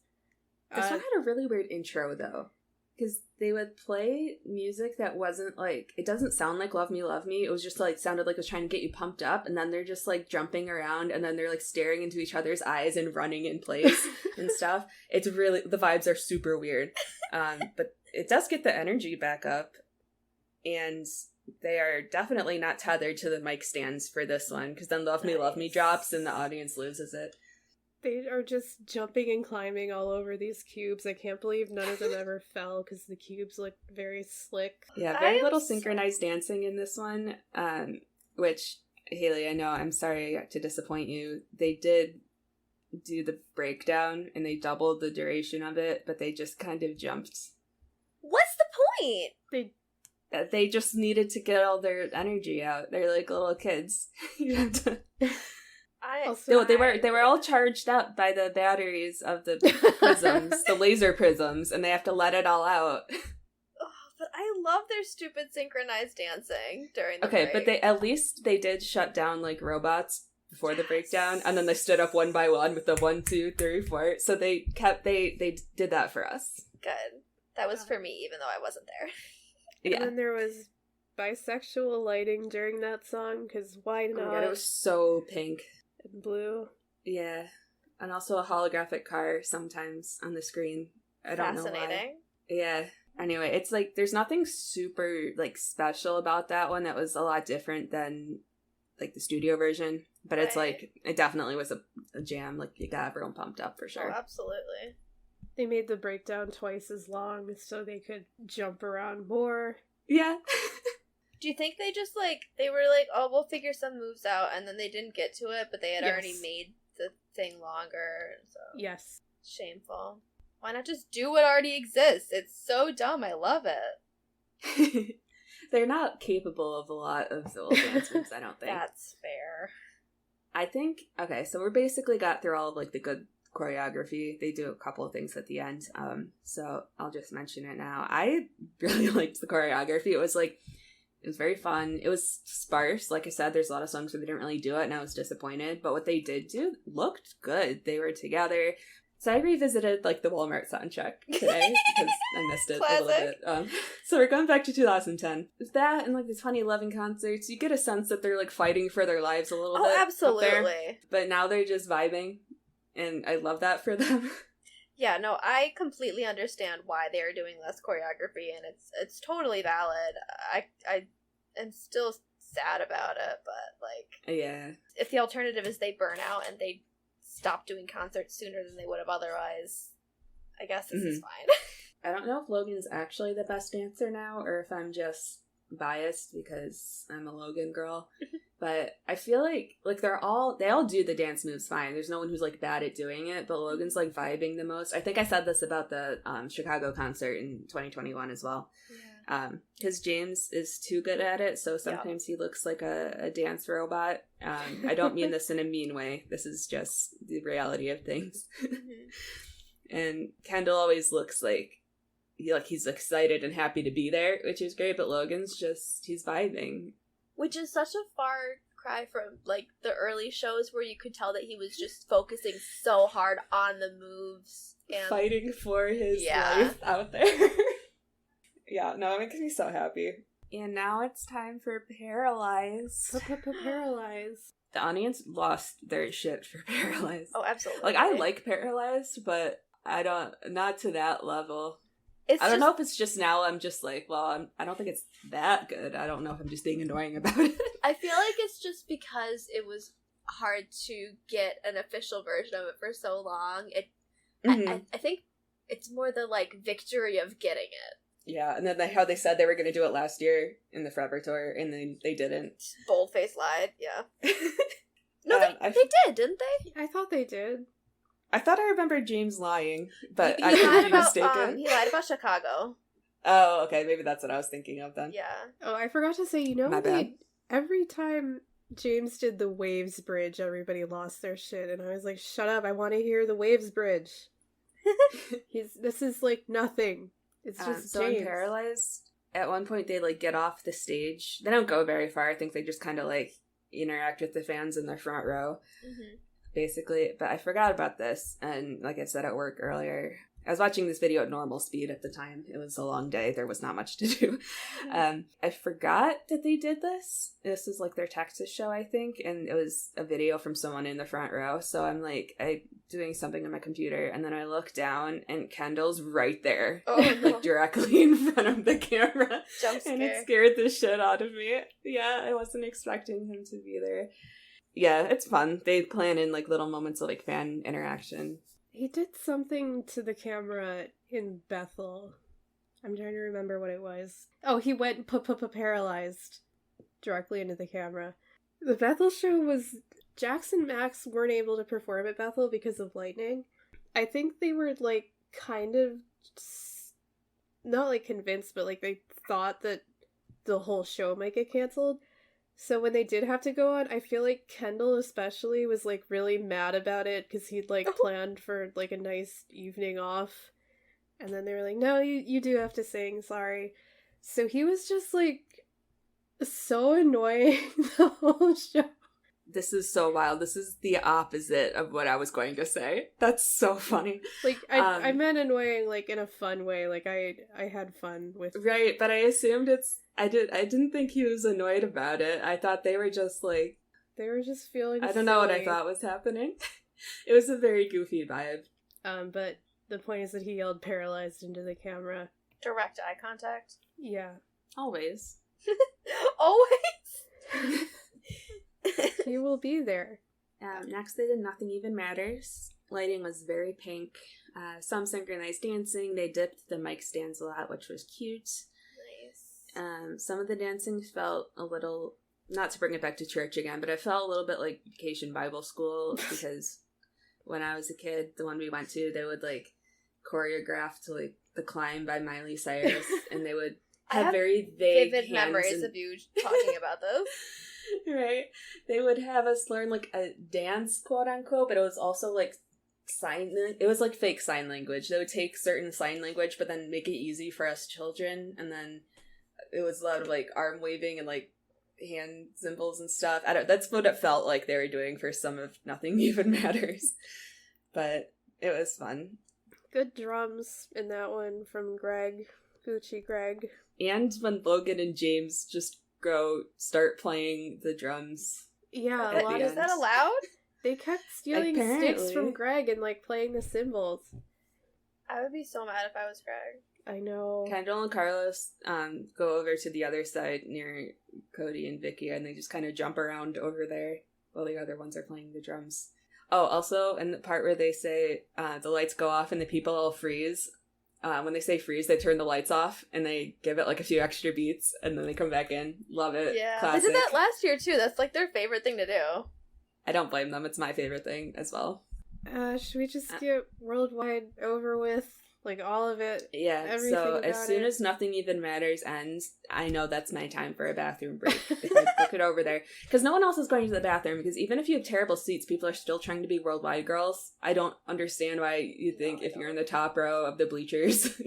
This one had a really weird intro, though. Because they would play music that wasn't, like, it doesn't sound like Love Me. It was just, like, sounded like it was trying to get you pumped up, and then they're just, like, jumping around, and then they're, like, staring into each other's eyes and running in place and stuff. It's really, the vibes are super weird. But it does get the energy back up, and they are definitely not tethered to the mic stands for this one, because then Love Me drops, and the audience loses it. They are just jumping and climbing all over these cubes. I can't believe none of them ever fell, because the cubes look very slick. Yeah, very little synchronized dancing in this one, which, Haleigh, I know, I'm sorry to disappoint you. They did do the breakdown, and they doubled the duration of it, but they just kind of jumped. What's the point? They just needed to get all their energy out. They're like little kids. You have to... They were all charged up by the batteries of the prisms, the laser prisms, and they have to let it all out. But I love their stupid synchronized dancing during the break. But they did shut down, like, robots before the breakdown, and then they stood up one by one with the 1, 2, 3, 4. So they did that for us. Good. That was for me, even though I wasn't there. And Yeah. then there was bisexual lighting during that song, because why not? Oh my God, it was so pink. And blue. Yeah. And also a holographic car sometimes on the screen. I don't know why. Fascinating. Yeah. Anyway, it's like, there's nothing super, like, special about that one that was a lot different than, like, the studio version. But it's like, it definitely was a jam. Like, you got everyone pumped up for sure. Oh, absolutely. They made the breakdown twice as long so they could jump around more. Yeah. Do you think they just, like, they were like, oh, we'll figure some moves out, and then they didn't get to it, but they had already made the thing longer, so... Yes. Shameful. Why not just do what already exists? It's so dumb, I love it. They're not capable of a lot of the old dance moves, I don't think. That's fair. I think, okay, so we're basically got through all of, like, the good choreography. They do a couple of things at the end, so I'll just mention it now. I really liked the choreography. It was very fun. It was sparse. Like I said, there's a lot of songs where they didn't really do it, and I was disappointed. But what they did do looked good. They were together. So I revisited, like, the Walmart soundtrack today, because I missed it a little bit. So we're going back to 2010. With that and, like, the 2011 concerts, you get a sense that they're, like, fighting for their lives a little bit. Oh, up absolutely. there. But now they're just vibing, and I love that for them. Yeah, no, I completely understand why they are doing less choreography, and it's totally valid. I am still sad about it, but, like... Yeah. If the alternative is they burn out and they stop doing concerts sooner than they would have otherwise, I guess this is fine. I don't know if Logan's actually the best dancer now, or if I'm just biased because I'm a Logan girl. But I feel like they all do the dance moves fine. There's no one who's, like, bad at doing it, but Logan's, like, vibing the most. I think I said this about the Chicago concert in 2021 as well. Because James is too good at it, so sometimes he looks like a dance robot. I don't mean this in a mean way. This is just the reality of things. And Kendall always looks like he's excited and happy to be there, which is great, but Logan's he's vibing. Which is such a far cry from, like, the early shows where you could tell that he was just focusing so hard on the moves. And fighting for his life out there. Yeah, no, it makes me so happy. And now it's time for Paralyze. Paralyze. The audience lost their shit for Paralyze. Oh, absolutely. Like, I like Paralyze, but not to that level. I don't know if it's just now I'm just like, well, I don't think it's that good. I don't know if I'm just being annoying about it. I feel like it's just because it was hard to get an official version of it for so long. I think it's more the, like, victory of getting it. Yeah, and then how they said they were going to do it last year in the Forever Tour, and then they didn't. Boldface lied, yeah. No, they did, didn't they? I thought they did. I thought I remembered James lying, but He I could lied be about, mistaken. he lied about Chicago. Oh, okay, maybe that's what I was thinking of then. Yeah. Oh, I forgot to say, My bad. every time James did the Waves Bridge, everybody lost their shit, and I was like, shut up, I want to hear the Waves Bridge. This is like nothing. It's just so James. in Paralyzed, at one point they like get off the stage. They don't go very far. I think they just kind of like interact with the fans in their front row, basically. But I forgot about this, and like I said at work earlier, I was watching this video at normal speed at the time. It was a long day. There was not much to do. I forgot that they did this. This is like their Texas show, I think, and it was a video from someone in the front row. So I'm like, doing something on my computer, and then I look down, and Kendall's right there, like directly in front of the camera. Jump scare. And it scared the shit out of me. Yeah, I wasn't expecting him to be there. Yeah, it's fun. They plan in like little moments of like fan interaction. He did something to the camera in Bethel. I'm trying to remember what it was. Oh, he went paralyzed directly into the camera. The Bethel show was... Jax and Max weren't able to perform at Bethel because of lightning. I think they were, like, kind of... not, like, convinced, but, like, they thought that the whole show might get canceled. So when they did have to go on, I feel like Kendall especially was, like, really mad about it because he'd, like, planned for, like, a nice evening off. And then they were like, no, you do have to sing, sorry. So he was just, like, so annoying the whole show. This is so wild. This is the opposite of what I was going to say. That's so funny. Like, I meant annoying, like, in a fun way. Like, I had fun with... Right, but I assumed I didn't think he was annoyed about it. I thought they were just, like... They were just feeling I don't know what I thought was happening. It was a very goofy vibe. But the point is that he yelled paralyzed into the camera. Direct eye contact. Yeah. Always. Always! He will be there. Next they did Nothing Even Matters. Lighting was very pink. Some synchronized dancing. They dipped the mic stands a lot, which was cute. Nice. Some of the dancing felt a little, not to bring it back to church again, but it felt a little bit like Vacation Bible School, because when I was a kid, the one we went to, they would like choreograph to like The Climb by Miley Cyrus, and they would have very vague vivid memories of you talking about those. Right. They would have us learn like a dance, quote unquote, but it was also like it was like fake sign language. They would take certain sign language but then make it easy for us children, and then it was a lot of like arm waving and like hand symbols and stuff. That's what it felt like they were doing for some of Nothing Even Matters. But it was fun. Good drums in that one from Greg. Gucci Greg. And when Logan and James just start playing the drums. Yeah, a lot Is that allowed? They kept stealing sticks from Greg and like playing the cymbals. I would be so mad if I was Greg. I know. Kendall and Carlos go over to the other side near Cody and Vicky, and they just kind of jump around over there while the other ones are playing the drums. Oh, also, in the part where they say the lights go off and the people all freeze, when they say freeze, they turn the lights off and they give it like a few extra beats and then they come back in. Love it. Yeah. Classic. They did that last year too. That's like their favorite thing to do. I don't blame them. It's my favorite thing as well. Should we just get Worldwide over with? Like all of it? Yeah, everything so about as soon it? as Nothing Even Matters ends, I know that's my time for a bathroom break. If I book it over there. Because no one else is going to the bathroom, because even if you have terrible seats, people are still trying to be Worldwide girls. I don't understand why you think if you're in the top row of the bleachers.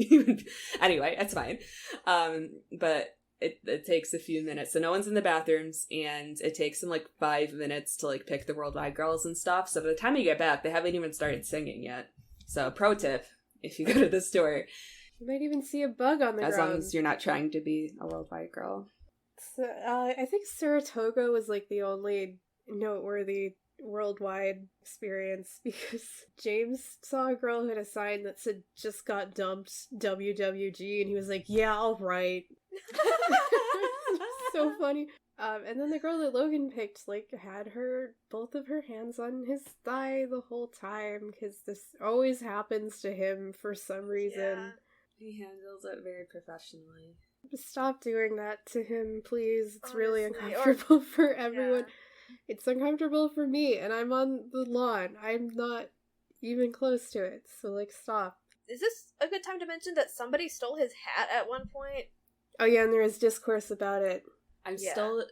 Anyway, it's fine. But it takes a few minutes. So no one's in the bathrooms, and it takes them like 5 minutes to like pick the Worldwide girls and stuff. So by the time you get back, they haven't even started singing yet. So pro tip. If you go to the store, you might even see a bug on the ground. As long as you're not trying to be a Worldwide girl. So, I think Saratoga was like the only noteworthy Worldwide experience, because James saw a girl who had a sign that said "just got dumped WWG," and he was like, "Yeah, all right." So funny. And then the girl that Logan picked, like, had both of her hands on his thigh the whole time, because this always happens to him for some reason. Yeah. He handles it very professionally. Stop doing that to him, please. It's really Honestly, uncomfortable for everyone. Yeah. It's uncomfortable for me, and I'm on the lawn. I'm not even close to it, so, like, stop. Is this a good time to mention that somebody stole his hat at one point? Oh yeah, and there is discourse about it. I'm Yeah. still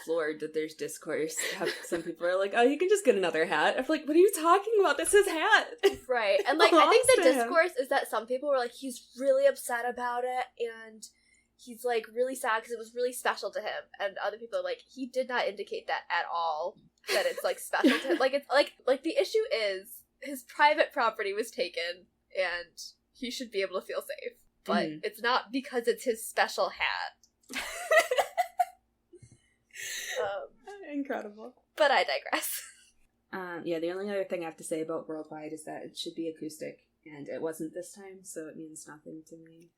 floored that there's discourse. Some people are like, oh, you can just get another hat. I'm like, what are you talking about? That's his hat. Right. And, like, I think the Belongs to him. discourse is that some people were like, he's really upset about it, and he's, like, really sad because it was really special to him. And other people are like, he did not indicate that at all, that it's, like, special to him. Like, it's, like, the issue is his private property was taken, and he should be able to feel safe. But it's not because it's his special hat. Incredible. But I digress. Yeah, the only other thing I have to say about Worldwide is that it should be acoustic, and it wasn't this time, so it means nothing to me.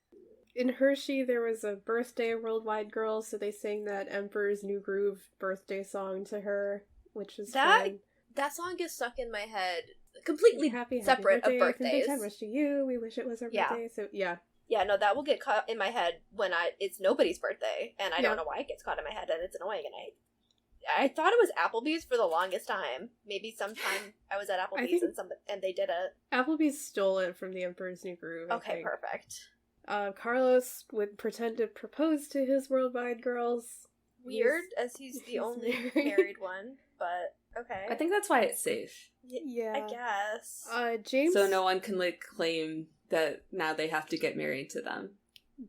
In Hershey, there was a birthday Worldwide Girl, so they sang that Emperor's New Groove birthday song to her, which was fun. That song gets stuck in my head completely Happy separate birthday of from Big birthdays. Time Rush to you. We wish it was our Yeah. birthday. So yeah, Yeah, no, that will get caught in my head when it's nobody's birthday, and I Yeah. don't know why it gets caught in my head, and it's annoying, and I thought it was Applebee's for the longest time. Maybe sometime I was at Applebee's and they did it. Applebee's stole it from the Emperor's New Groove. I Okay, think. perfect. Carlos would pretend to propose to his Worldwide Girls. Weird, as he's the only married one, but okay. I think that's why it's safe. Yeah, I guess. James. So no one can, like, claim that now they have to get married to them.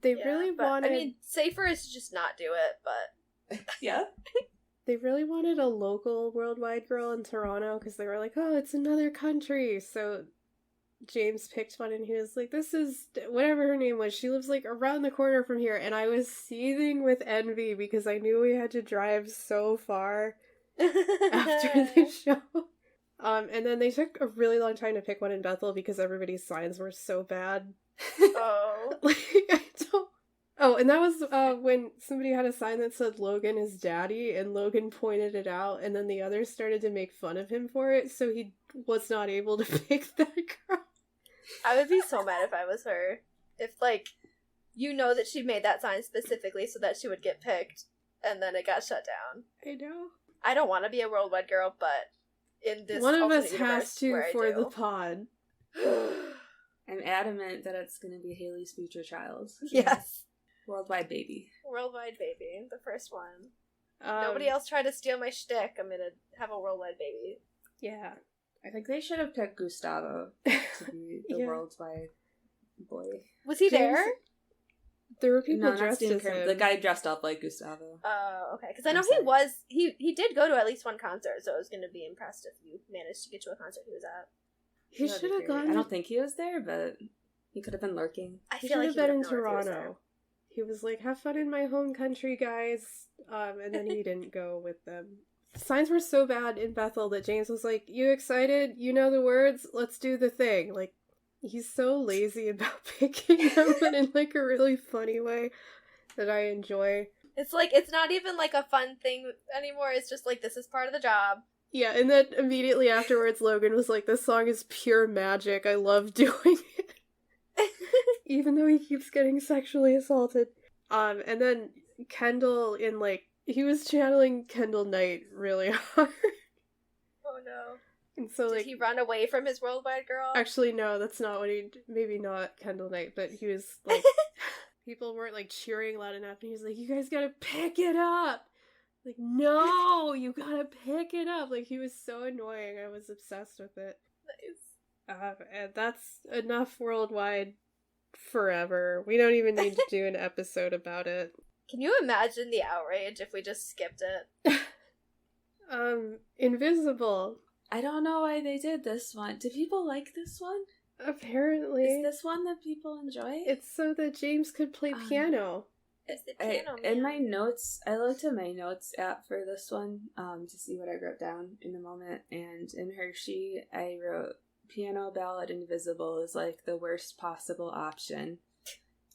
They Yeah, really but, wanted. I mean, safer is to just not do it, but Yeah? They really wanted a local Worldwide Girl in Toronto because they were like, oh, it's another country. So James picked one and he was like, this is whatever her name was. She lives like around the corner from here. And I was seething with envy because I knew we had to drive so far after the show. And then they took a really long time to pick one in Bethel because everybody's signs were so bad. Oh. Like, I don't. Oh, and that was when somebody had a sign that said Logan is daddy, and Logan pointed it out, and then the others started to make fun of him for it, so he was not able to pick that girl. I would be so mad if I was her. If, like, you know that she made that sign specifically so that she would get picked, and then it got shut down. I know. I don't want to be a Worldwide Girl, but in this One of alternate us universe has to where I for do. the pod. I'm adamant that it's going to be Haleigh's future child. Yes. Worldwide baby. Worldwide Baby, the first one. Um, Nobody else tried to steal my shtick. I'm gonna have a Worldwide Baby. Yeah. I think they should have picked Gustavo to be the Yeah. worldwide boy. Was he James- there? There were people No, not dressed Stephen as Curry. him. The guy dressed up like Gustavo. Oh, okay. Because I know I'm sorry. he did go to at least one concert, so I was gonna be impressed if you managed to get to a concert he was at. He That'd should be have great. gone. I don't think he was there, but he could have been lurking. I He feel should like have he been in would've known if he was Toronto. there. He was like, have fun in my home country, guys. And then he didn't go with them. The signs were so bad in Bethel that James was like, you excited? You know the words? Let's do the thing. Like, he's so lazy about picking them, but in like a really funny way that I enjoy. It's like, it's not even like a fun thing anymore. It's just like, this is part of the job. Yeah, and then immediately afterwards, Logan was like, this song is pure magic. I love doing it. Even though he keeps getting sexually assaulted. And then Kendall he was channeling Kendall Knight really hard. Oh no. And so, Did he run away from his Worldwide Girl? actually, no, that's not what maybe not Kendall Knight, but he was, like, people weren't, like, cheering loud enough, and he was like, you guys gotta pick it up! Like, no, you gotta pick it up! Like, he was so annoying, I was obsessed with it. Nice. And that's enough Worldwide forever. We don't even need to do an episode about it. Can you imagine the outrage if we just skipped it? Invisible. I don't know why they did this one. Do people like this one? Apparently. Is this one that people enjoy? It's so that James could play piano. It's the piano in man. my notes, I looked at my notes app for this one to see what I wrote down in a moment, and in Hershey, I wrote piano ballad Invisible is like the worst possible option.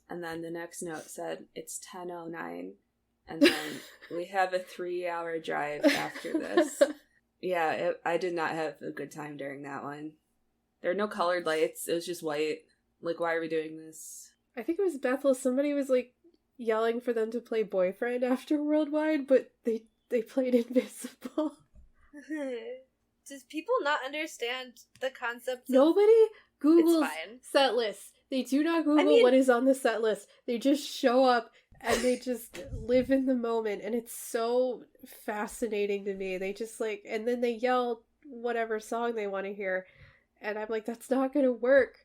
And then the next note said, it's 10:09. And then we have a 3-hour drive after this. Yeah, I did not have a good time during that one. There are no colored lights. It was just white. Like, why are we doing this? I think it was Bethel, somebody was like yelling for them to play Boyfriend after Worldwide, but they played Invisible. Does people not understand the concept? Nobody Googles It's fine. set lists. They do not Google what is on the set list. They just show up and they just live in the moment, and it's so fascinating to me. They just like, and then they yell whatever song they want to hear, and I'm like, that's not gonna work.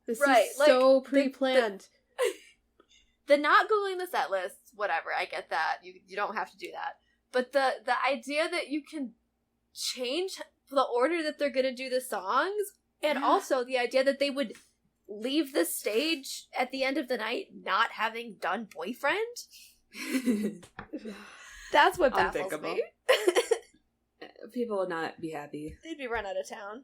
This is so pre-planned. The not Googling the set lists, whatever, I get that. You don't have to do that. But the idea that you can change the order that they're gonna do the songs, and also the idea that they would leave the stage at the end of the night not having done Boyfriend? That's what baffles me. People would not be happy. They'd be run out of town.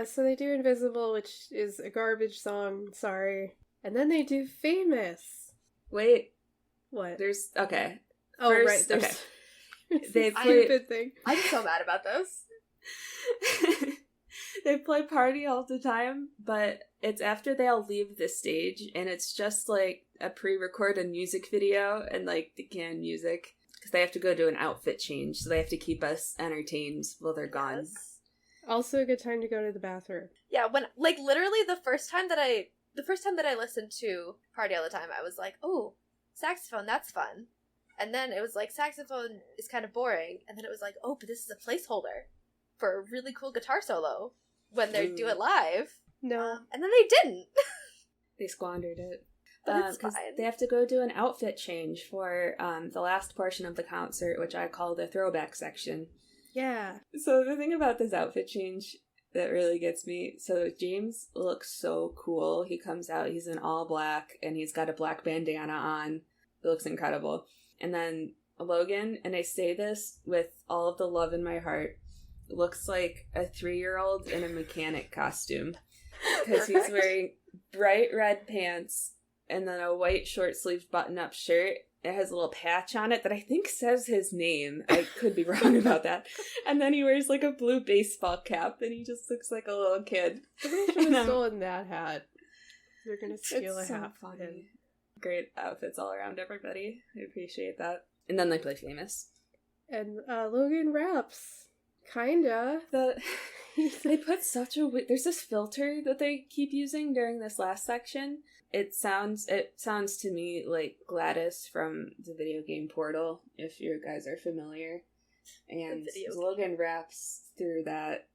So they do Invisible, which is a garbage song, sorry. And then they do Famous. Wait. What? There's, okay. Oh, First, right. Okay. They stupid thing. I'm so mad about this. They play Party all the time, but it's after they all leave the stage, and it's just like a pre-recorded music video and like the canned music, because they have to go do an outfit change, so they have to keep us entertained while they're gone. Yes. Also a good time to go to the bathroom. Yeah, when like literally the first time that I listened to Party All the Time, I was like, oh, saxophone, that's fun. And then it was like, saxophone is kind of boring. And then it was like, oh, but this is a placeholder for a really cool guitar solo when they do it live. No. And then they didn't. They squandered it. But it's Because fine. they have to go do an outfit change for the last portion of the concert, which I call the throwback section. Yeah. So the thing about this outfit change that really gets me, so James looks so cool. He comes out, he's in all black, and he's got a black bandana on. It looks incredible. And then Logan, and I say this with all of the love in my heart, looks like a 3-year-old in a mechanic costume. Because he's wearing bright red pants and then a white short-sleeved button-up shirt. It has a little patch on it that I think says his name. I could be wrong about that. And then he wears like a blue baseball cap, and he just looks like a little kid. Somebody should have stolen that hat. They're gonna steal It's a so hat. funny. Great outfits all around, everybody. I appreciate that. And then they play Famous. And Logan raps. Kinda. They put such a there's this filter that they keep using during this last section. It sounds to me like Gladys from the video game Portal, if you guys are familiar. And Logan raps through that.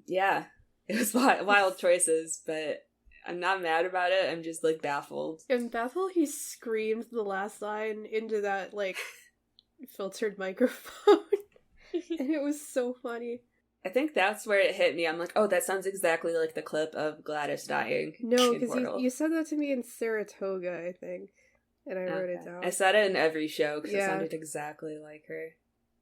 Yeah, it was wild choices, but I'm not mad about it. I'm just like baffled. In Bethel, he screamed the last line into that like filtered microphone, and it was so funny. I think that's where it hit me. I'm like, oh, that sounds exactly like the clip of Gladys dying. No, because you said that to me in Saratoga, I think, and I wrote it down. I said it in every show because it sounded exactly like her.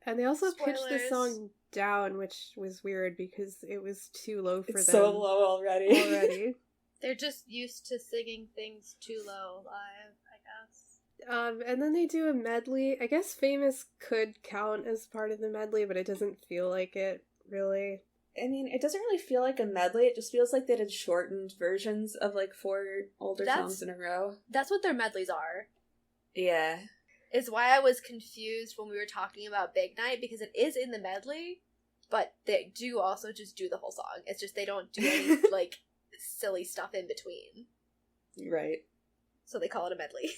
And they also Spoilers. pitched the song down, which was weird because it was too low for It's them. so low already. They're just used to singing things too low live, I guess. And then they do a medley. I guess Famous could count as part of the medley, but it doesn't feel like it, really. I mean, it doesn't really feel like a medley. It just feels like they did shortened versions of like 4 older songs in a row. That's what their medleys are. Yeah. Is why I was confused when we were talking about Big Night, because it is in the medley, but they do also just do the whole song. It's just they don't do any, like, silly stuff in between. Right. So they call it a medley.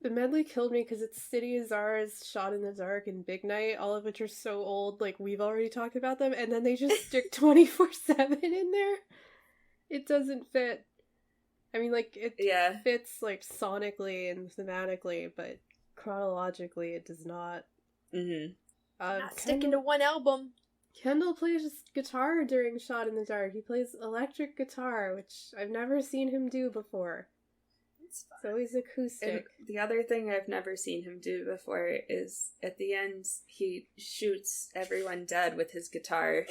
The medley killed me because it's City of Czars, Shot in the Dark, and Big Night, all of which are so old, like, we've already talked about them, and then they just stick 24/7 in there. It doesn't fit. I mean, like, it fits, like, sonically and thematically, but chronologically it does not. Mm-hmm. Not sticking to one album. Kendall plays guitar during Shot in the Dark. He plays electric guitar, which I've never seen him do before. It's always acoustic. And the other thing I've never seen him do before is at the end he shoots everyone dead with his guitar.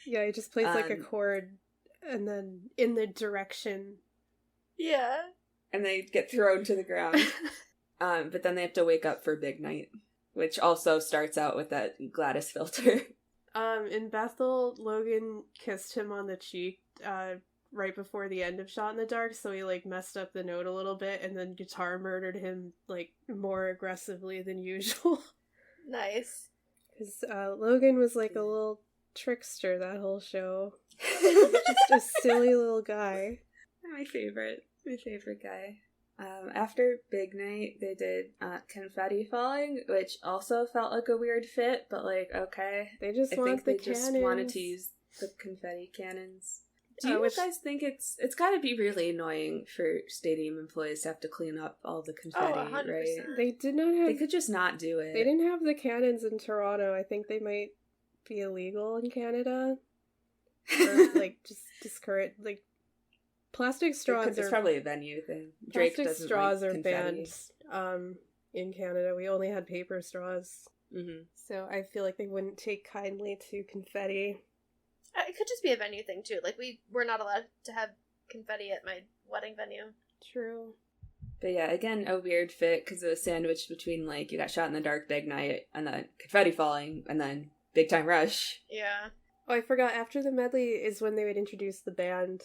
Yeah, he just plays like a chord and then in the direction. Yeah. And they get thrown to the ground. But then they have to wake up for Big Night, which also starts out with that Gladys filter. In Bethel, Logan kissed him on the cheek right before the end of Shot in the Dark, so he, like, messed up the note a little bit, and then Guitar murdered him, like, more aggressively than usual. Nice. Because Logan was, like, a little trickster that whole show. Just a silly little guy. My favorite guy. After Big Night, they did Confetti Falling, which also felt like a weird fit, but like, okay. They just just wanted to use the confetti cannons. Do you guys think it's gotta be really annoying for stadium employees to have to clean up all the confetti, 100%. right? They did not have... They could just not do it. They didn't have the cannons in Toronto. I think they might be illegal in Canada. Or, like, just discourage... Like, plastic straws It's are... probably a venue thing. Drake Plastic doesn't straws like are confetti. banned in Canada. We only had paper straws. Mm-hmm. So I feel like they wouldn't take kindly to confetti. It could just be a venue thing, too. Like, we're not allowed to have confetti at my wedding venue. True. But yeah, again, a weird fit because it was sandwiched between, like, you got Shot in the Dark, Big Night, and then Confetti Falling, and then Big Time Rush. Yeah. Oh, I forgot. After the medley is when they would introduce the band,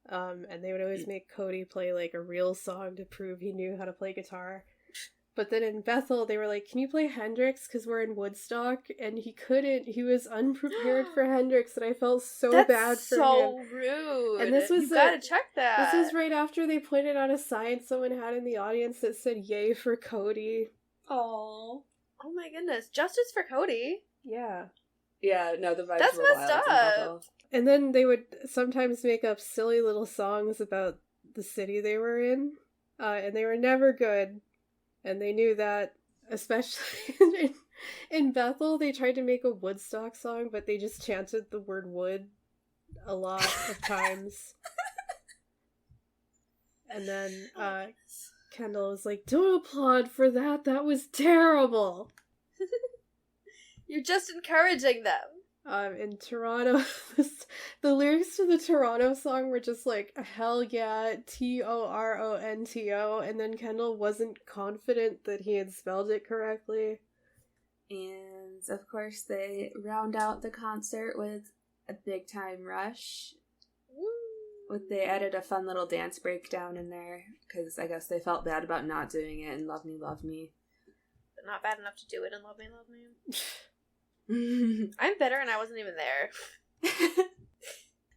and they would always make Cody play, like, a real song to prove he knew how to play guitar. But then in Bethel, they were like, can you play Hendrix? Because we're in Woodstock. And he couldn't. He was unprepared for Hendrix, and I felt so bad for him. That's so rude. And this was you gotta check that. This was right after they pointed out a sign someone had in the audience that said, yay for Cody. Aww. Oh my goodness. Justice for Cody. Yeah. Yeah, no, the vibes That's were messed wild in up. Bethel. And then they would sometimes make up silly little songs about the city they were in. And they were never good. And they knew that, especially in Bethel, they tried to make a Woodstock song, but they just chanted the word wood a lot of times. And then Kendall was like, don't applaud for that, that was terrible. You're just encouraging them. In Toronto, the lyrics to the Toronto song were just like, hell yeah, Toronto, and then Kendall wasn't confident that he had spelled it correctly. And, of course, they round out the concert with a Big Time Rush. They added a fun little dance breakdown in there, because I guess they felt bad about not doing it in Love Me, Love Me. But not bad enough to do it in Love Me, Love Me. I'm bitter and I wasn't even there.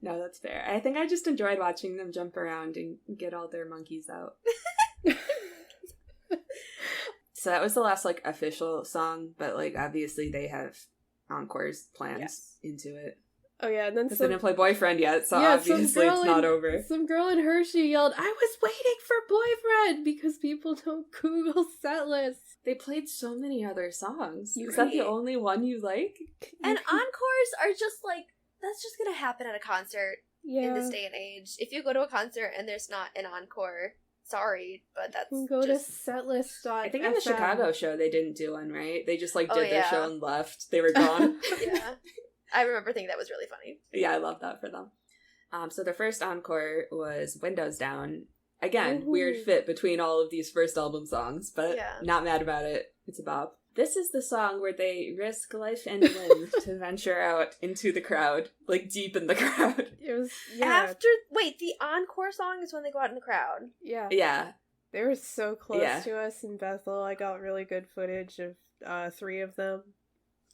No, that's fair. I think I just enjoyed watching them jump around and get all their monkeys out. So that was the last, like, official song, but, like, obviously they have encores plans into it. Oh yeah, and then Because they didn't play Boyfriend yet, so obviously it's not over. Some girl in Hershey yelled, I was waiting for Boyfriend, because people don't Google set lists. They played so many other songs. You're Is that the right. only one you like? And encores are just like, that's just gonna happen at a concert Yeah. in this day and age. If you go to a concert and there's not an encore, sorry, but that's You can go just... to setlist.fm. I think in the Chicago show they didn't do one, right? They just, like, Oh, did their yeah. show and left. They were gone. Yeah. I remember thinking that was really funny. Yeah, I love that for them. So their first encore was Windows Down. Again, weird fit between all of these first album songs, but Yeah. not mad about it. It's a bop. This is the song where they risk life and limb to venture out into the crowd, like deep in the crowd. It was, yeah. Wait, the encore song is when they go out in the crowd. Yeah. Yeah. They were so close Yeah. to us in Bethel. I got really good footage of 3 of them.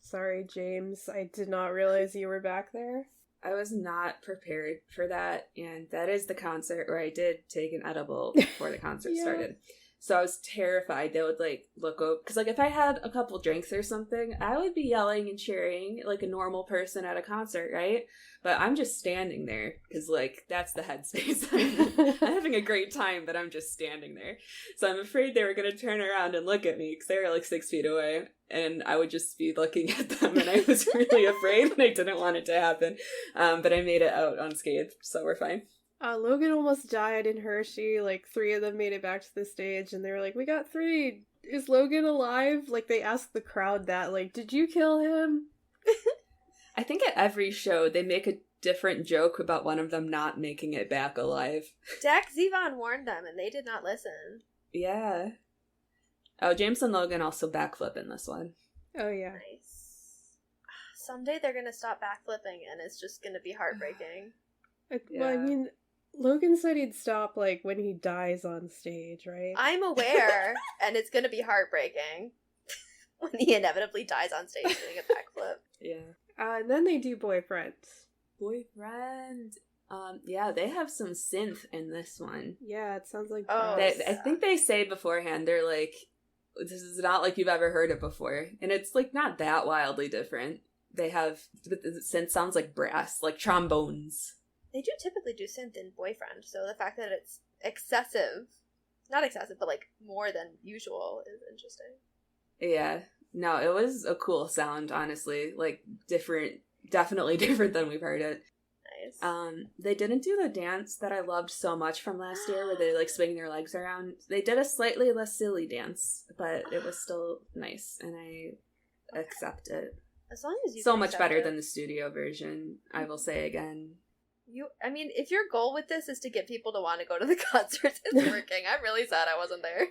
Sorry, James. I did not realize you were back there. I was not prepared for that, and that is the concert where I did take an edible before the concert Yeah. started. So I was terrified they would, like, look over, because, like, if I had a couple drinks or something, I would be yelling and cheering like a normal person at a concert, right? But I'm just standing there, because, like, that's the headspace. I'm having a great time, but I'm just standing there. So I'm afraid they were going to turn around and look at me, because they were, like, 6 feet away, and I would just be looking at them, and I was really afraid, and I didn't want it to happen. But I made it out unscathed, so we're fine. Logan almost died in Hershey. Like, 3 of them made it back to the stage, and they were like, we got 3. Is Logan alive? Like, they asked the crowd that, like, did you kill him? I think at every show they make a different joke about one of them not making it back alive. Dak Zevon warned them and they did not listen. Yeah. Oh, James and Logan also backflip in this one. Oh, yeah. Nice. Someday they're gonna stop backflipping and it's just gonna be heartbreaking. Well, I Yeah. mean, Logan said he'd stop, like, when he dies on stage, right? I'm aware, and it's gonna be heartbreaking when he inevitably dies on stage doing a backflip. Yeah. And then they do Boyfriend. Boyfriend. Yeah, they have some synth in this one. Yeah, it sounds like... Oh, I think they say beforehand, they're like, this is not like you've ever heard it before. And it's, like, not that wildly different. They have... The synth sounds like brass, like trombones. They do typically do synth in Boyfriend, so the fact that it's excessive, not excessive, but, like, more than usual is interesting. Yeah. No, it was a cool sound, honestly. Like, different, definitely different than we've heard it. Nice. They didn't do the dance that I loved so much from last year where they, like, swing their legs around. They did a slightly less silly dance, but it was still nice, and I accept it. As long as you So can much accept better it. than the studio version, I will say again. I mean, if your goal with this is to get people to want to go to the concerts, it's working. I'm really sad I wasn't there.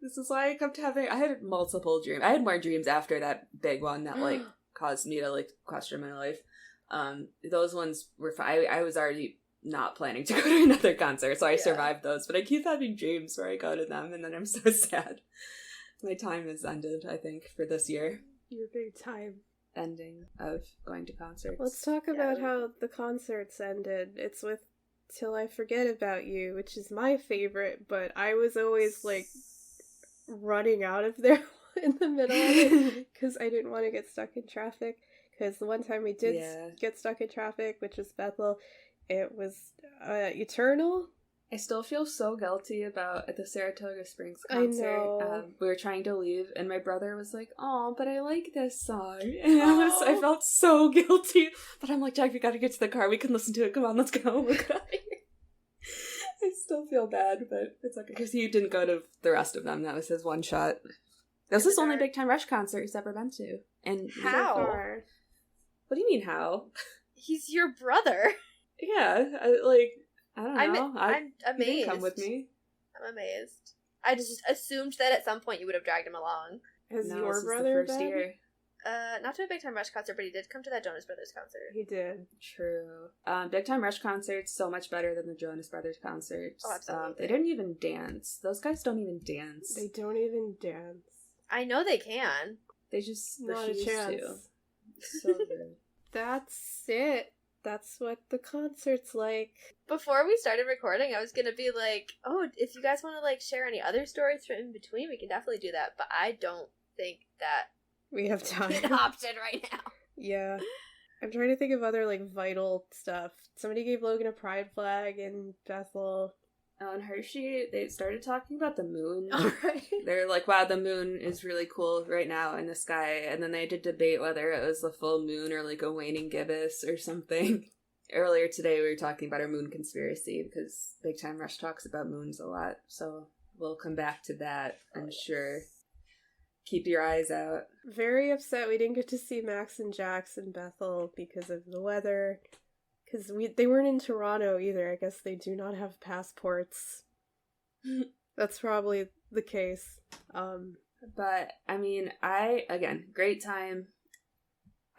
This is why I kept having... I had multiple dreams. I had more dreams after that big one that, like, caused me to, like, question my life. Those ones were fine. I was already not planning to go to another concert, so I survived those. But I keep having dreams where I go to them, and then I'm so sad. My time has ended, I think, for this year. Your big time. Ending of going to concerts. Let's talk about how the concerts ended. It's with Till I Forget About You, which is my favorite, but I was always, like, running out of there in the middle of it because I didn't want to get stuck in traffic. Because the one time we did get stuck in traffic, which was Bethel, it was Eternal. I still feel so guilty about at the Saratoga Springs concert. I know. We were trying to leave, and my brother was like, "Oh, but I like this song," and I felt so guilty. But I'm like, "Jack, we gotta get to the car. We can listen to it. Come on, let's go. We'll get out of here." I still feel bad, but it's okay because he didn't go to the rest of them. That was his one shot. This is the only Big Time Rush concert he's ever been to. And how? What do you mean how? He's your brother. Yeah, I don't know. I'm amazed. He didn't come with me. I'm amazed. I just assumed that at some point you would have dragged him along. Has No, your this is brother the first been? year. Not to a Big Time Rush concert, but he did come to that Jonas Brothers concert. He did. True. Big Time Rush concerts so much better than the Jonas Brothers concerts. Oh, absolutely. They didn't even dance. Those guys don't even dance. They don't even dance. I know they can. They just Not a refuse chance. to. So good. That's it. That's what the concert's like. Before we started recording, I was gonna be like, "Oh, if you guys want to like share any other stories from in between, we can definitely do that." But I don't think that We have time. an option right now. Yeah. I'm trying to think of other, like, vital stuff. Somebody gave Logan a pride flag in Bethel. On Hershey, they started talking about the moon. Alright. They're like, wow, the moon is really cool right now in the sky. And then they had to debate whether it was the full moon or like a waning gibbous or something. Earlier today, we were talking about our moon conspiracy because Big Time Rush talks about moons a lot. So we'll come back to that, I'm sure. Keep your eyes out. Very upset we didn't get to see Max and Jax in Bethel because of the weather. Because they weren't in Toronto either. I guess they do not have passports. That's probably the case. But, I mean, again, great time.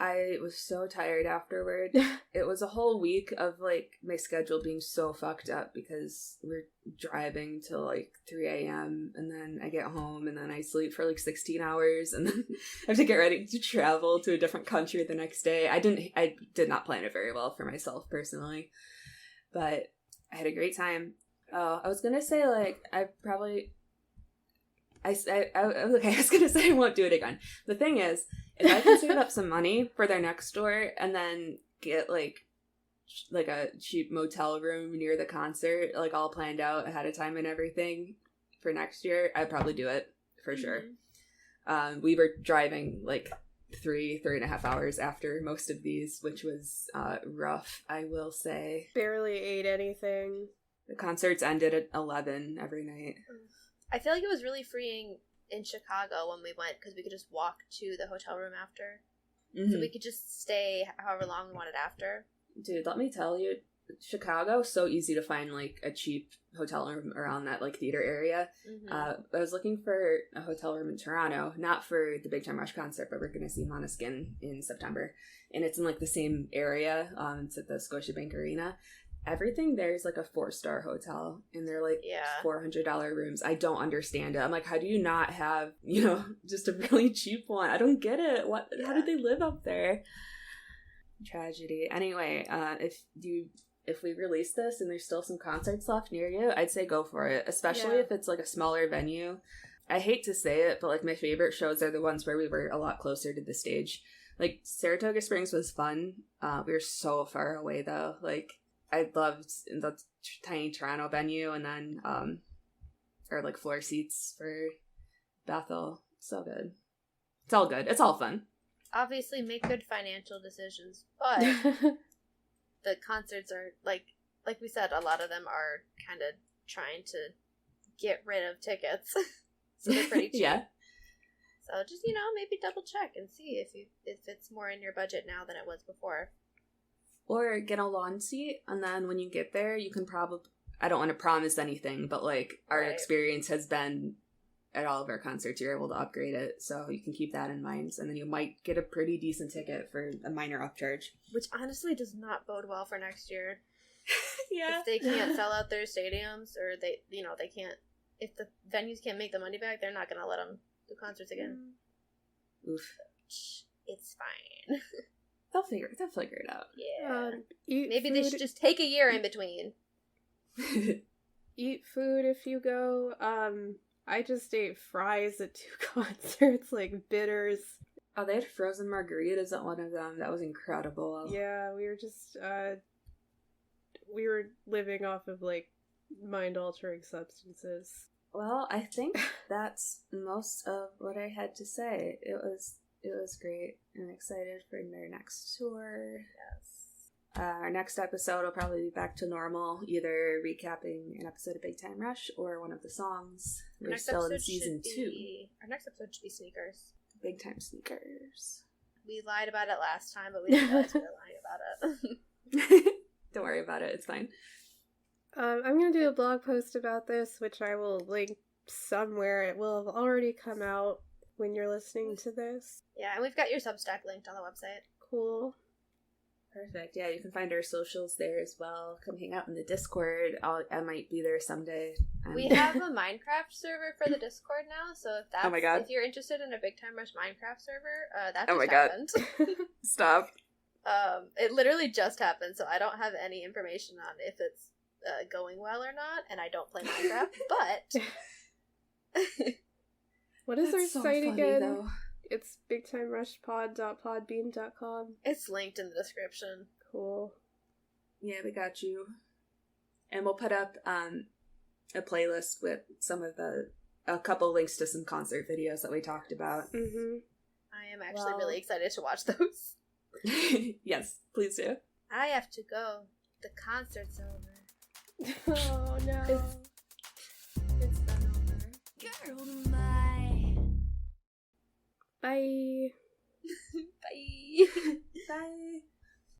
I was so tired afterward. It was a whole week of, like, my schedule being so fucked up because we're driving till, like, 3 a.m. and then I get home and then I sleep for, like, 16 hours and then I have to get ready to travel to a different country the next day. I did not plan it very well for myself, personally. But I had a great time. Oh, I was gonna say, like, I was gonna say I won't do it again. The thing is, if I can save up some money for their next tour and then get like a cheap motel room near the concert, like all planned out ahead of time and everything for next year, I'd probably do it for sure. We were driving like 3.5 hours after most of these, which was rough, I will say. Barely ate anything. The concerts ended at 11 every night. I feel like it was really freeing in Chicago when we went because we could just walk to the hotel room after. Mm-hmm. So we could just stay however long we wanted after. Dude, let me tell you, Chicago is so easy to find like a cheap hotel room around that like theater area. Mm-hmm. I was looking for a hotel room in Toronto, not for the Big Time Rush concert, but we're going to see Måneskin in September. And it's in like the same area. It's at the Scotiabank Arena. everything there is like a 4-star hotel, and they're like $400 rooms. I don't understand it. I'm like, how do you not have, you know, just a really cheap one? I don't get it. What? Yeah. How did they live up there? Tragedy. Anyway, if we release this and there's still some concerts left near you, I'd say go for it, especially if it's like a smaller venue. I hate to say it, but like my favorite shows are the ones where we were a lot closer to the stage. Like Saratoga Springs was fun. We were so far away though. Like I loved the tiny Toronto venue, and then or like floor seats for Bethel. So good. It's all good. It's all fun. Obviously make good financial decisions, but the concerts are like we said, a lot of them are kind of trying to get rid of tickets. So they're pretty cheap. Yeah. So just, you know, maybe double check and see if it's more in your budget now than it was before. Or get a lawn seat, and then when you get there, you can probably, I don't want to promise anything, but like our experience has been at all of our concerts, you're able to upgrade it, so you can keep that in mind, and then you might get a pretty decent ticket for a minor upcharge. Which honestly does not bode well for next year. Yeah. If they can't sell out their stadiums, or they can't, if the venues can't make the money back, they're not going to let them do concerts again. Oof. It's fine. They'll figure it out. Yeah. Maybe they should just take a year in between. Eat food if you go. I just ate fries at 2 concerts, like bitters. Oh, they had frozen margaritas at one of them. That was incredible. Yeah, we were just, we were living off of, like, mind-altering substances. Well, I think that's most of what I had to say. It was great. I'm excited for their next tour. Yes. Our next episode will probably be back to normal, either recapping an episode of Big Time Rush or one of the songs. We're still in season 2. Our next episode should be Sneakers. Big Time Sneakers. We lied about it last time, but we didn't realize we were lying about it. Don't worry about it. It's fine. I'm going to do a blog post about this, which I will link somewhere. It will have already come out when you're listening to this. Yeah, and we've got your Substack linked on the website. Cool. Perfect. Yeah, you can find our socials there as well. Come hang out in the Discord. I might be there someday. We have a Minecraft server for the Discord now, so if that's, oh my God. If you're interested in a Big Time Rush Minecraft server, that just happened. Stop. It literally just happened, so I don't have any information on if it's going well or not, and I don't play Minecraft, but what is our site again? Though. It's bigtimerushpod.podbean.com. It's linked in the description. Cool. Yeah, we got you. And we'll put up a playlist with a couple links to some concert videos that we talked about. Mm-hmm. I am actually really excited to watch those. Yes, please do. I have to go. The concert's over. Oh no. It's done over. Girl, my. Bye. Bye. Bye.